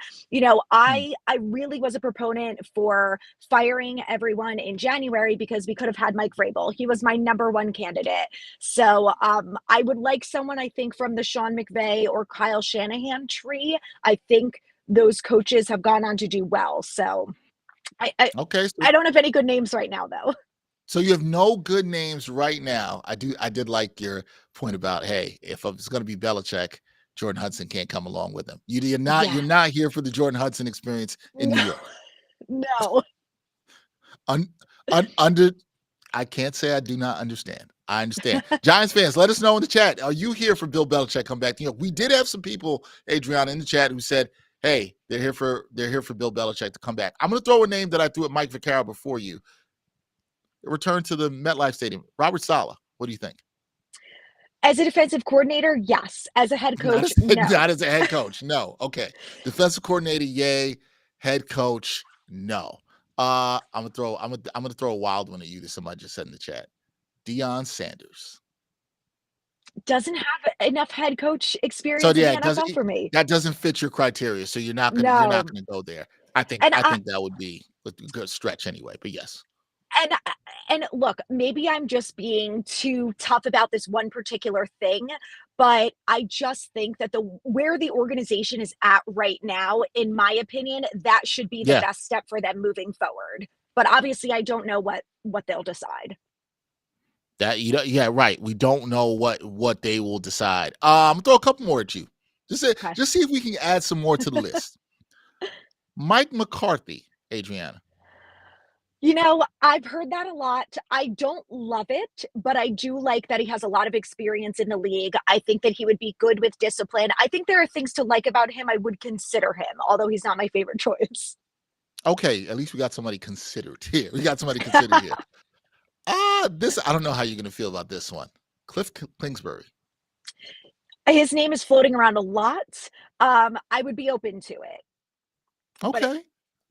I really was a proponent for firing everyone in January because we could have had Mike Vrabel. He was my number one candidate. So I would like someone, I think, from the Sean McVay or Kyle Shanahan tree. I think those coaches have gone on to do well. So I, I, Okay, so I don't have any good names right now, though. so you have no good names right now. I did like your point about, hey, if it's going to be Belichick, Jordan Hudson can't come along with him. You're Yeah. not here for the Jordan Hudson experience in New No, York. no. Un, under I can't say I do not understand. I understand. Giants fans, let us know in the chat. Are you here for Bill Belichick come back to New York? We did have some people, Adriana, in the chat who said, hey, they're here for Bill Belichick to come back. I'm going to throw a name that I threw at Mike Vaccaro before you. Return to the MetLife Stadium. Robert Saleh. What do you think? As a defensive coordinator, yes. As a head coach, no. Not as a head coach. No. Okay. Defensive coordinator, yay. Head coach, no. I'm gonna throw a wild one at you that somebody just said in the chat. Deion Sanders. Doesn't have enough head coach So experience in the yeah, NFL for me. that doesn't fit your criteria. So you're not No. gonna go there. And I think that would be a good stretch anyway. But yes. and and look, maybe I'm just being too tough about this one particular thing, but I just think that where the organization is at right now, in my opinion, that should be the Yeah. best step for them moving forward. But obviously, I don't know what they'll decide. Yeah, right. We don't know what they will decide. I'm gonna throw a couple more at you. Okay. Just see if we can add some more to the list. Mike McCarthy, Adriana. I've heard that a lot. I don't love it, but I do like that he has a lot of experience in the league. I think that he would be good with discipline. I think there are things to like about him. I would consider him, although he's not my favorite choice. Okay, at least we got somebody considered here. We got somebody considered here. This I don't know how you're gonna feel about this one. Cliff Kingsbury. His name is floating around a lot. I would be open to it, but Okay.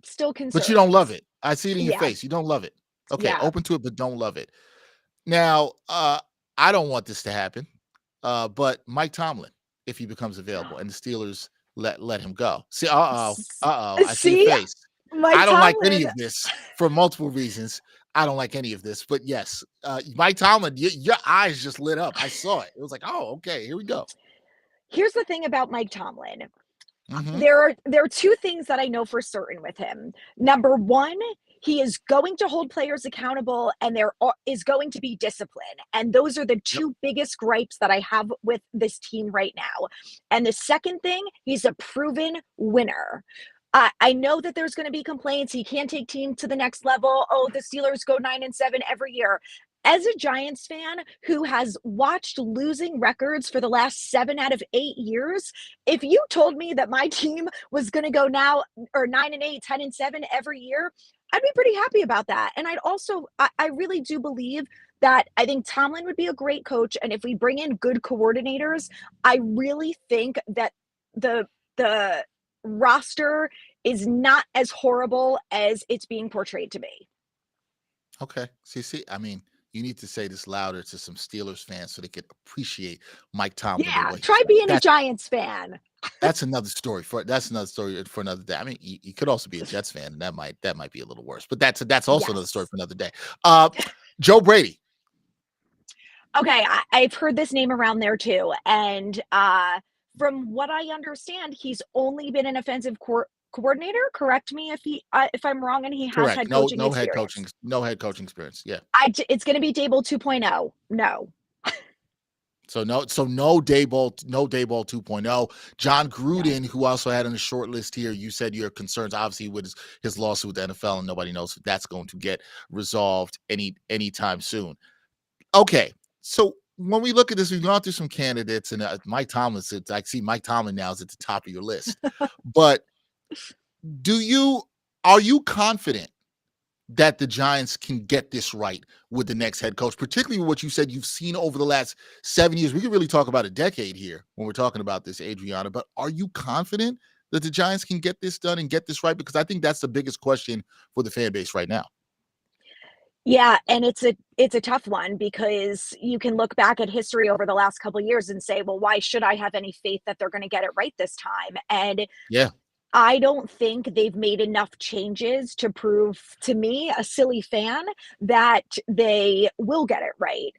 still But you don't love concerns. it. I see it in your Yeah, face. You don't love it. Okay, yeah. open to it, but don't love it. Now, I don't want this to happen. But Mike Tomlin, if he becomes available and the Steelers let him go. See, S- I see your See, face. Mike I don't like any Tomlin. of this for multiple reasons. I don't like any of this, but yes, Mike Tomlin, your eyes just lit up. I saw it. It was like, oh, okay, here we go. Here's the thing about Mike Tomlin. Hmm. There are two things that I know for certain with him. Number one, he is going to hold players accountable, and is going to be discipline. And those are the Yep. two biggest gripes that I have with this team right now. And the second thing, he's a proven winner. I know that there's going to be complaints. He can't take team to the next level. Oh, the Steelers go 9-7 every year. As a Giants fan who has watched losing records for the last 7 out of 8 years, if you told me that my team was going to go now or 9-8, 10-7 every year, I'd be pretty happy about that. And I really do believe that I think Tomlin would be a great coach. And if we bring in good coordinators, I really think that the roster is not as horrible as it's being portrayed to be. Okay. See, I mean, you need to say this louder to some Steelers fans so they can appreciate Mike Tomlin the Yeah, way he's try done. being a Giants fan. That's another story for another day. I mean, you could also be a Jets fan, and that might be a little worse. But that's also another story Yes. for another day. Joe Brady. Okay, I've heard this name around there too. And from what I understand, he's only been an offensive coordinator. Correct me if I'm wrong, and he has Correct. head coaching No head coaching. experience. No head coaching experience. Yeah. It's going to be Daboll 2.0. No. So no Daboll, no Daboll 2.0. John Gruden, who also had on the short list here, you said your concerns obviously with his lawsuit with the NFL, and nobody knows if that's going to get resolved anytime soon. Okay, so when we look at this, we've gone through some candidates, and Mike Tomlin. I see Mike Tomlin now is at the top of your list. But are you confident that the Giants can get this right with the next head coach, particularly with what you said you've seen over the last 7 years? We could really talk about a decade here when we're talking about this, Adriana, but are you confident that the Giants can get this done and get this right? Because I think that's the biggest question for the fan base right now. Yeah, and it's a tough one because you can look back at history over the last couple of years and say, well, why should I have any faith that they're going to get it right this time? And Yeah. I don't think they've made enough changes to prove to me, a silly fan, that they will get it right.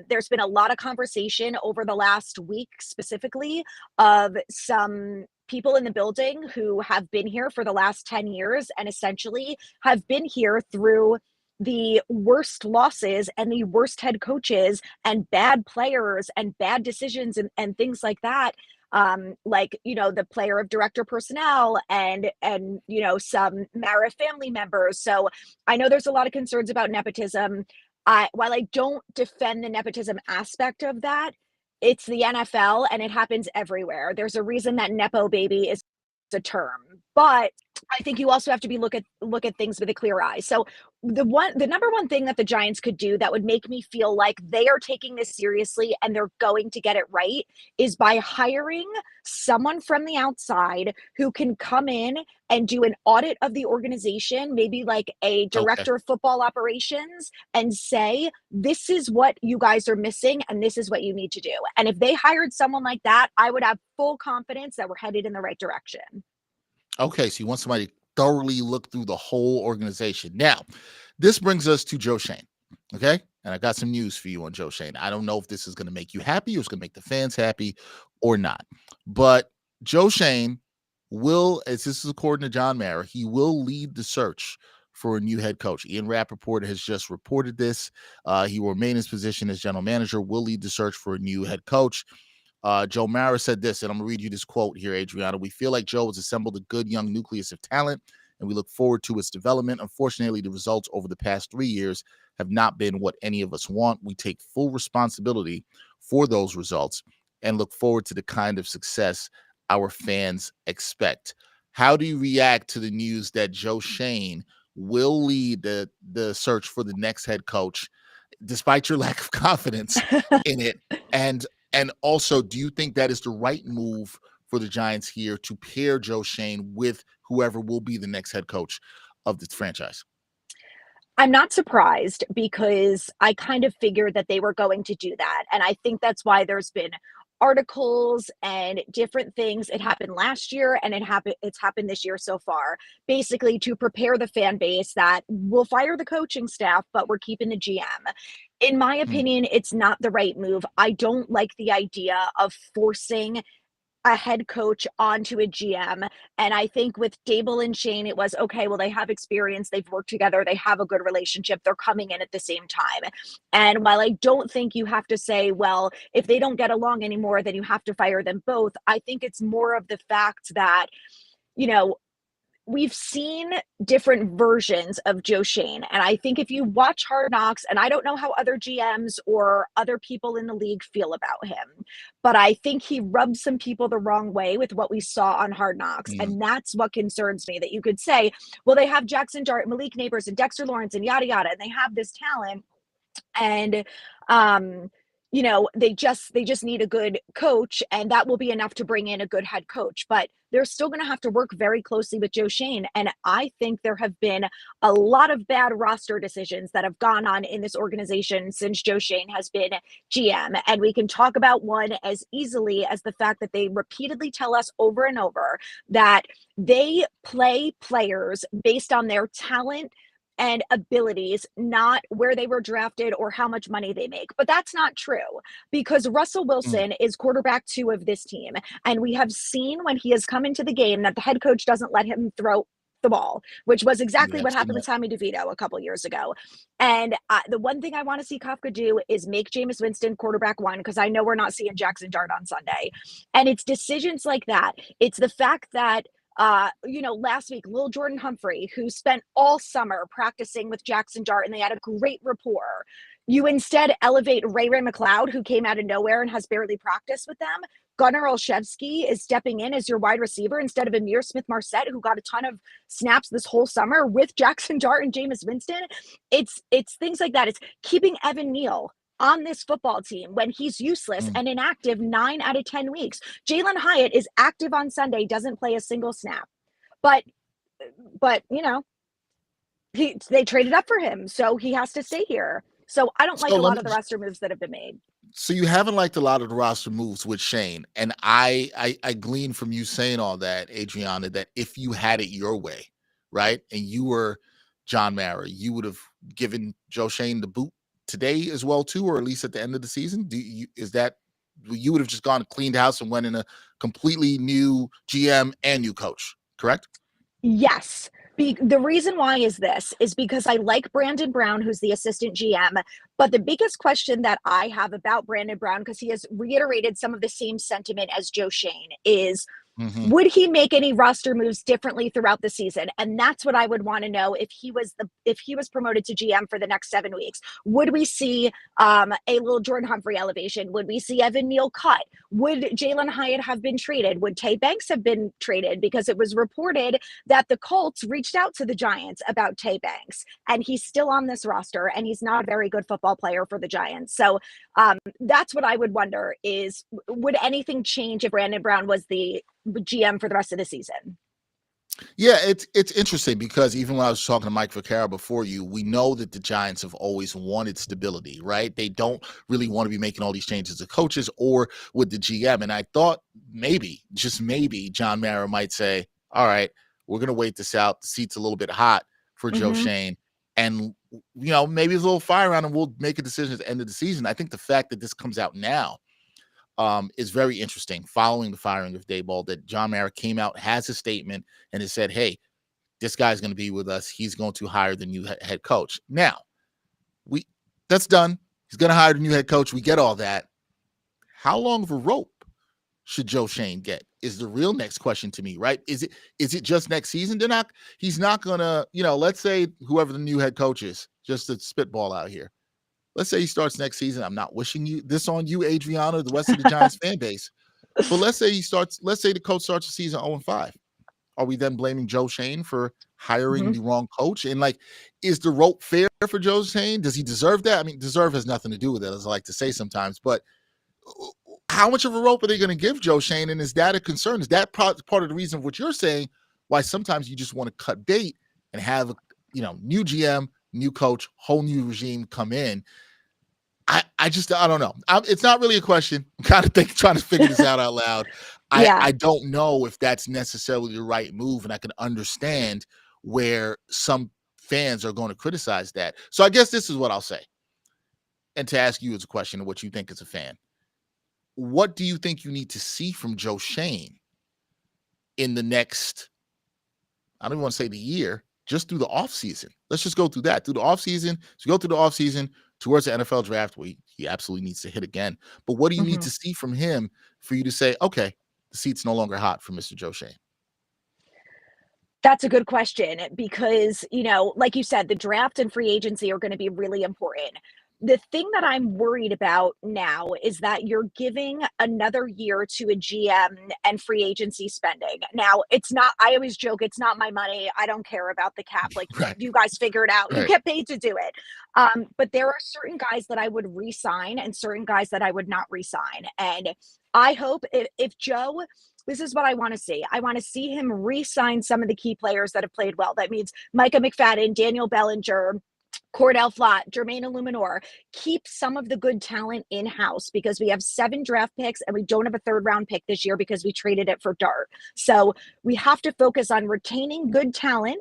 There's been a lot of conversation over the last week, specifically, of some people in the building who have been here for the last 10 years and essentially have been here through the worst losses and the worst head coaches and bad players and bad decisions and things like that. Like, the player of director personnel and some Mara family members. So I know there's a lot of concerns about nepotism. While I don't defend the nepotism aspect of that, it's the NFL and it happens everywhere. There's a reason that Nepo baby is a term, but I think you also have to look at things with a clear eye. So the number one thing that the Giants could do that would make me feel like they are taking this seriously and they're going to get it right is by hiring someone from the outside who can come in and do an audit of the organization, maybe like a director of football operations, and say, this is what you guys are missing and this is what you need to do. And if they hired someone like that, I would have full confidence that we're headed in the right direction. Okay, so you want somebody to thoroughly look through the whole organization. Now, this brings us to Joe Schoen, okay? And I got some news for you on Joe Schoen. I don't know if this is going to make you happy or it's going to make the fans happy or not. But Joe Schoen will, as this is according to John Mara, he will lead the search for a new head coach. Ian Rappaport has just reported this. He will remain in his position as general manager, will lead the search for a new head coach. Joe Mara said this, and I'm going to read you this quote here, Adriana. We feel like Joe has assembled a good young nucleus of talent, and we look forward to its development. Unfortunately, the results over the past 3 years have not been what any of us want. We take full responsibility for those results and look forward to the kind of success our fans expect. How do you react to the news that Joe Schoen will lead the search for the next head coach, despite your lack of confidence in it? And also, do you think that is the right move for the Giants here to pair Joe Schoen with whoever will be the next head coach of the franchise? I'm not surprised because I kind of figured that they were going to do that. And I think that's why there's been articles and different things. It happened last year and it's happened this year so far, basically to prepare the fan base that we'll fire the coaching staff, but we're keeping the GM. In my opinion, it's not the right move. I don't like the idea of forcing a head coach onto a GM. And I think with Daboll and Schoen, it was, okay, well, they have experience, they've worked together, they have a good relationship, they're coming in at the same time. And while I don't think you have to say, well, if they don't get along anymore, then you have to fire them both, I think it's more of the fact that, we've seen different versions of Joe Schoen. And I think if you watch Hard Knocks, and I don't know how other GMs or other people in the league feel about him, but I think he rubbed some people the wrong way with what we saw on Hard Knocks. And that's what concerns me, that you could say, well, they have Jackson Dart, Malik Neighbors, and Dexter Lawrence, and yada, yada, and they have this talent. And, they just need a good coach, and that will be enough to bring in a good head coach. But they're still going to have to work very closely with Joe Schoen. And I think there have been a lot of bad roster decisions that have gone on in this organization since Joe Schoen has been GM. And we can talk about one as easily as the fact that they repeatedly tell us over and over that they play players based on their talent and abilities, not where they were drafted or how much money they make. But that's not true, because Russell Wilson is quarterback 2 of this team. And we have seen when he has come into the game that the head coach doesn't let him throw the ball, which was exactly Yeah, what I've seen happened that. with Tommy DeVito a couple years ago. And the one thing I want to see Kafka do is make Jameis Winston quarterback one, because I know we're not seeing Jackson Dart on Sunday. And it's decisions like that. It's the fact that last week, Lil Jordan Humphrey, who spent all summer practicing with Jackson Dart and they had a great rapport, you instead elevate Ray McLeod, who came out of nowhere and has barely practiced with them. Gunnar Olszewski is stepping in as your wide receiver instead of Amir Smith-Marset, who got a ton of snaps this whole summer with Jackson Dart and Jameis Winston. It's things like that. It's keeping Evan Neal on this football team when he's useless and inactive 9 out of 10 weeks. Jalen Hyatt is active on Sunday, doesn't play a single snap. But they traded up for him, so he has to stay here. So I don't like a lot of the roster moves that have been made. So you haven't liked a lot of the roster moves with Shane, and I glean from you saying all that, Adriana, that if you had it your way, right, and you were John Mara, you would have given Joe Shane the boot today as well too, or at least at the end of the season. You would have just gone cleaned house and went in a completely new GM and new coach, correct? Yes. The reason why is because I like Brandon Brown, who's the assistant GM. But the biggest question that I have about Brandon Brown, because he has reiterated some of the same sentiment as Joe Shane, is would he make any roster moves differently throughout the season? And that's what I would want to know if he was promoted to GM for the next 7 weeks. Would we see a little Jordan Humphrey elevation? Would we see Evan Neal cut? Would Jalen Hyatt have been traded? Would Tay Banks have been traded? Because it was reported that the Colts reached out to the Giants about Tay Banks, and he's still on this roster, and he's not a very good football player for the Giants. So that's what I would wonder is, would anything change if Brandon Brown was the GM for the rest of the season? Yeah, it's interesting because even when I was talking to Mike Vaccaro before you, we know that the Giants have always wanted stability, right? They don't really want to be making all these changes to coaches or with the GM. And I thought maybe, just maybe, John Mara might say, all right, we're going to wait this out. The seat's a little bit hot for Joe Shane. And, maybe there's a little fire around and we'll make a decision at the end of the season. I think the fact that this comes out now is very interesting following the firing of Daboll, that John Mara came out, has a statement, and has said, hey, this guy's going to be with us. He's going to hire the new head coach. Now, that's done. He's going to hire the new head coach. We get all that. How long of a rope should Joe Shane get is the real next question to me, right? Is it just next season? He's not going to, let's say whoever the new head coach is, just to spitball out here. Let's say he starts next season. I'm not wishing you this on you, Adriana, the rest of the Giants fan base. But let's say the coach starts the season 0-5. Are we then blaming Joe Shane for hiring the wrong coach? And is the rope fair for Joe Shane? Does he deserve that? I mean, deserve has nothing to do with it, as I like to say sometimes. But how much of a rope are they going to give Joe Shane? And is that a concern? Is that part of the reason of what you're saying, why sometimes you just want to cut bait and have new GM, new coach, whole new regime come in? I don't know. It's not really a question. I'm kind of trying to figure this out loud. I don't know if that's necessarily the right move, and I can understand where some fans are going to criticize that. So I guess this is what I'll say. And to ask you as a question of what you think as a fan, what do you think you need to see from Joe Shane in the next, I don't even want to say the year, just through the offseason? Let's just go through that. Through the offseason. So go through the offseason towards the NFL draft, where he absolutely needs to hit again. But what do you need to see from him for you to say, okay, the seat's no longer hot for Mr. Joe Shane? That's a good question because, like you said, the draft and free agency are going to be really important. The thing that I'm worried about now is that you're giving another year to a GM and free agency spending. Now, I always joke, it's not my money. I don't care about the cap. You guys figure it out. Right. You get paid to do it. But there are certain guys that I would re-sign and certain guys that I would not re-sign. And I hope if Joe, this is what I want to see. I want to see him re-sign some of the key players that have played well. That means Micah McFadden, Daniel Bellinger, Cordell Flott, Jermaine Illuminor. Keep some of the good talent in-house because we have 7 draft picks and we don't have a 3rd round pick this year because we traded it for Dart. So we have to focus on retaining good talent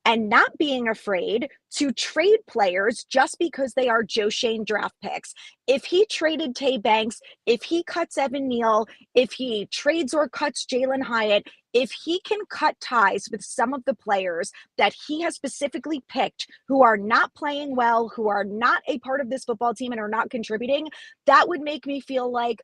and not being afraid to trade players just because they are Joe Shane draft picks. If he traded Tay Banks, if he cuts Evan Neal, if he trades or cuts Jalen Hyatt, if he can cut ties with some of the players that he has specifically picked who are not playing well, who are not a part of this football team and are not contributing, that would make me feel like,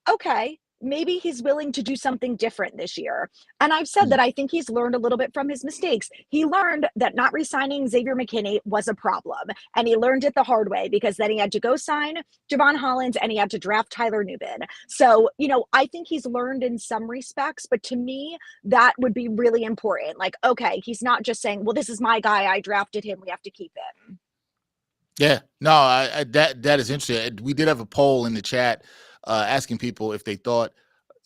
okay, maybe he's willing to do something different this year. And I've said that I think he's learned a little bit from his mistakes. He learned that not re-signing Xavier McKinney was a problem. And he learned it the hard way because then he had to go sign Javon Hollins and he had to draft Tyler Nubin. So, I think he's learned in some respects, but to me, that would be really important. Like, okay, he's not just saying, well, this is my guy, I drafted him, we have to keep him. Yeah, no, that is interesting. We did have a poll in the chat asking people if they thought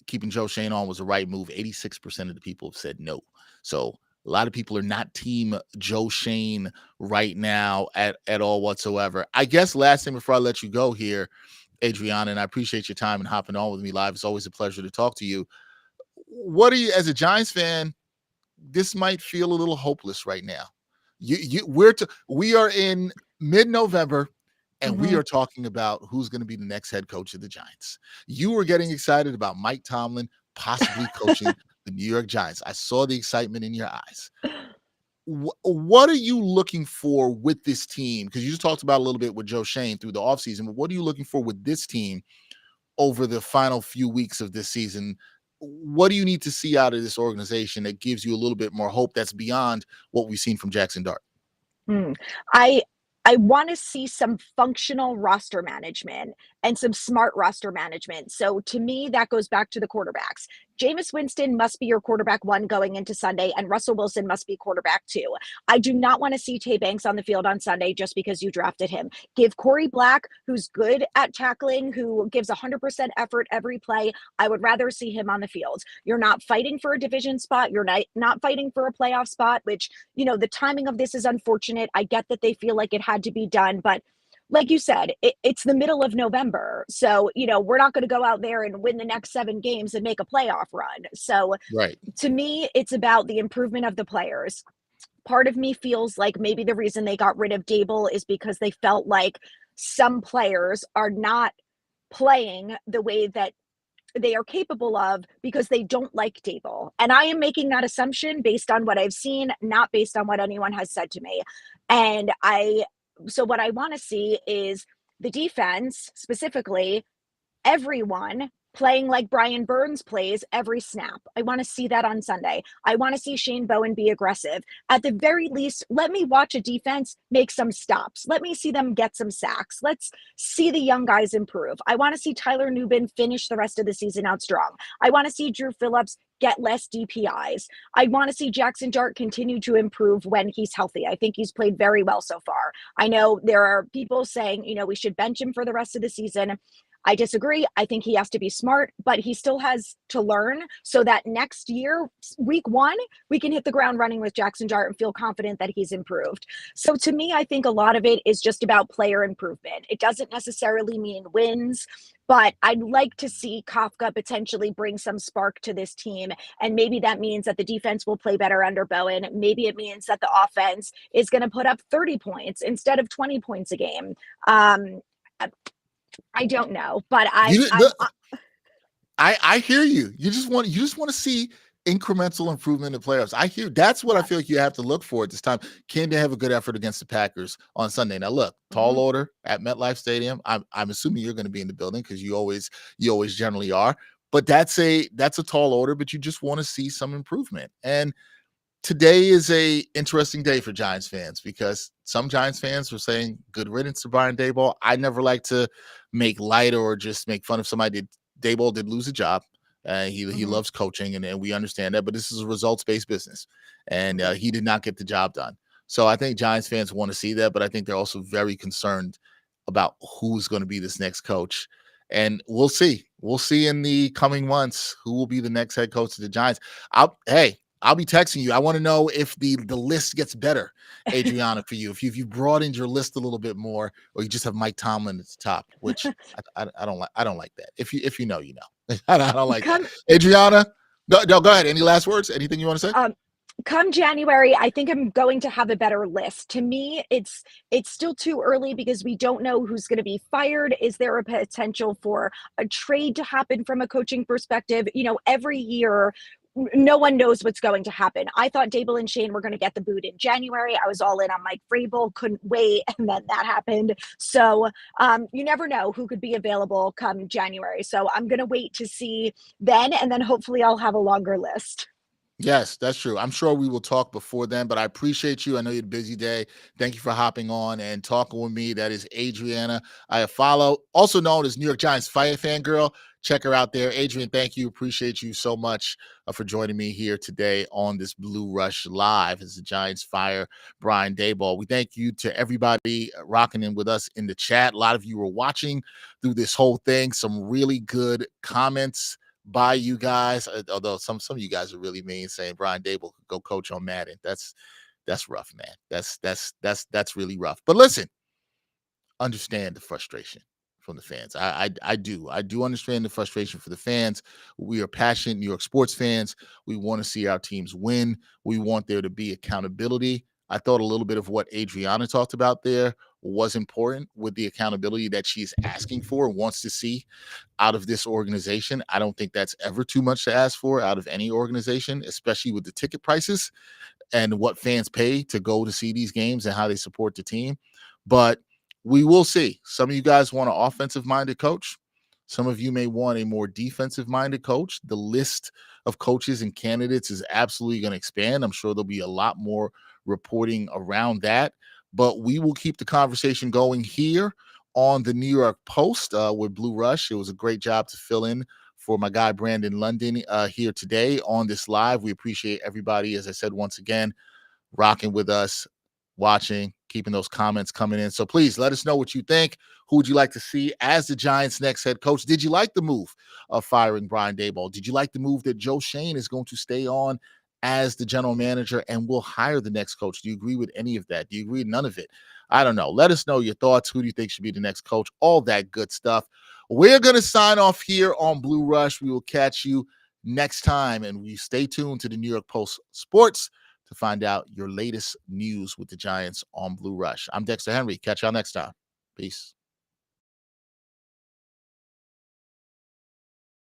keeping Joe Shane on was the right move. 86% of the people have said no. So a lot of people are not team Joe Shane right now at all whatsoever. I guess last thing before I let you go here, Adriana, and I appreciate your time and hopping on with me live. It's always a pleasure to talk to you. What are you, as a Giants fan, this might feel a little hopeless right now. We are in mid-November, and we are talking about who's going to be the next head coach of the Giants. You were getting excited about Mike Tomlin possibly coaching the New York Giants. I saw the excitement in your eyes. What are you looking for with this team? Because you just talked about a little bit with Joe Shane through the offseason, but what are you looking for with this team over the final few weeks of this season? What do you need to see out of this organization that gives you a little bit more hope that's beyond what we've seen from Jackson Dart? I want to see some functional roster management and some smart roster management. So to me, that goes back to the quarterbacks. Jameis Winston must be your quarterback one going into Sunday, and Russell Wilson must be quarterback two. I do not want to see Tay Banks on the field on Sunday just because you drafted him. Give Corey Black, who's good at tackling, who gives 100% effort every play. I would rather see him on the field. You're not fighting for a division spot. You're not fighting for a playoff spot, which, the timing of this is unfortunate. I get that they feel like it had to be done, but like you said, it's the middle of November. So, we're not going to go out there and win the next 7 games and make a playoff run. So right. To me, it's about the improvement of the players. Part of me feels like maybe the reason they got rid of Daboll is because they felt like some players are not playing the way that they are capable of because they don't like Daboll. And I am making that assumption based on what I've seen, not based on what anyone has said to me. So what I want to see is the defense, specifically, everyone playing like Brian Burns plays every snap. I want to see that on Sunday. I want to see Shane Bowen be aggressive. At the very least, let me watch a defense make some stops. Let me see them get some sacks. Let's see the young guys improve. I want to see Tyler Nubin finish the rest of the season out strong. I want to see Drew Phillips get less DPIs. I want to see Jackson Dart continue to improve when he's healthy. I think he's played very well so far. I know there are people saying, we should bench him for the rest of the season. I disagree. I think he has to be smart, but he still has to learn so that next year, week 1, we can hit the ground running with Jackson Dart and feel confident that he's improved. So to me, I think a lot of it is just about player improvement. It doesn't necessarily mean wins, but I'd like to see Kafka potentially bring some spark to this team. And maybe that means that the defense will play better under Bowen. Maybe it means that the offense is going to put up 30 points instead of 20 points a game. I don't know, but I hear you. You just want to see incremental improvement in the playoffs. I hear that's what I feel like you have to look for at this time. Can they have a good effort against the Packers on Sunday? Now, look, tall order at MetLife Stadium. I'm assuming you're going to be in the building because you always generally are. But that's a tall order. But you just want to see some improvement. And today is a interesting day for Giants fans because some Giants fans were saying good riddance to Brian Daboll. I never like to make light or just make fun of somebody. Daboll did lose a job. He loves coaching, and we understand that. But this is a results-based business, and he did not get the job done. So I think Giants fans want to see that, but I think they're also very concerned about who's going to be this next coach. And we'll see. We'll see in the coming months who will be the next head coach of the Giants. I'll be texting you. I want to know if the list gets better, Adriana, for you. If you've broadened your list a little bit more, or you just have Mike Tomlin at the top, which I don't like. I don't like that. If you know, you know. I don't like that. Adriana, go ahead. Any last words? Anything you want to say? Come January, I think I'm going to have a better list. To me, it's still too early because we don't know who's going to be fired. Is there a potential for a trade to happen from a coaching perspective? Every year no one knows what's going to happen. I thought Daboll and Shane were going to get the boot in January. I was all in on Mike Vrabel, couldn't wait, and then that happened. So you never know who could be available come January. So I'm going to wait to see then, and then hopefully I'll have a longer list. Yes, that's true. I'm sure we will talk before then, but I appreciate you. I know you had a busy day. Thank you for hopping on and talking with me. That is Adriana Iafallo, also known as New York Giants fan girl. Check her out there. Adrian, thank you. Appreciate you so much for joining me here today on this Blue Rush Live as the Giants fire Brian Daboll. We thank you to everybody rocking in with us in the chat. A lot of you were watching through this whole thing. Some really good comments by you guys, although some of you guys are really mean, saying Brian Daboll could go coach on Madden. That's rough, man. That's really rough. But listen, understand the frustration from the fans. I do understand the frustration for the fans. We are passionate New York sports fans. We want to see our teams win. We want there to be accountability. I thought a little bit of what Adriana talked about there was important with the accountability that she's asking for, wants to see out of this organization. I don't think that's ever too much to ask for out of any organization, especially with the ticket prices and what fans pay to go to see these games and how they support the team. But we will see. Some of you guys want an offensive-minded coach. Some of you may want a more defensive-minded coach. The list of coaches and candidates is absolutely going to expand. I'm sure there'll be a lot more reporting around that. But we will keep the conversation going here on the New York Post with Blue Rush. It was a great job to fill in for my guy Brandon London here today on this live. We appreciate everybody, as I said once again, rocking with us, watching, keeping those comments coming in. So please let us know what you think. Who would you like to see as the Giants' next head coach? Did you like the move of firing Brian Daboll? Did you like the move that Joe Shane is going to stay on as the general manager and will hire the next coach? Do you agree with any of that? Do you agree with none of it? I don't know. Let us know your thoughts. Who do you think should be the next coach? All that good stuff. We're going to sign off here on Blue Rush. We will catch you next time, and we stay tuned to the New York Post Sports to find out your latest news with the Giants on Blue Rush. I'm Dexter Henry. Catch y'all next time. Peace.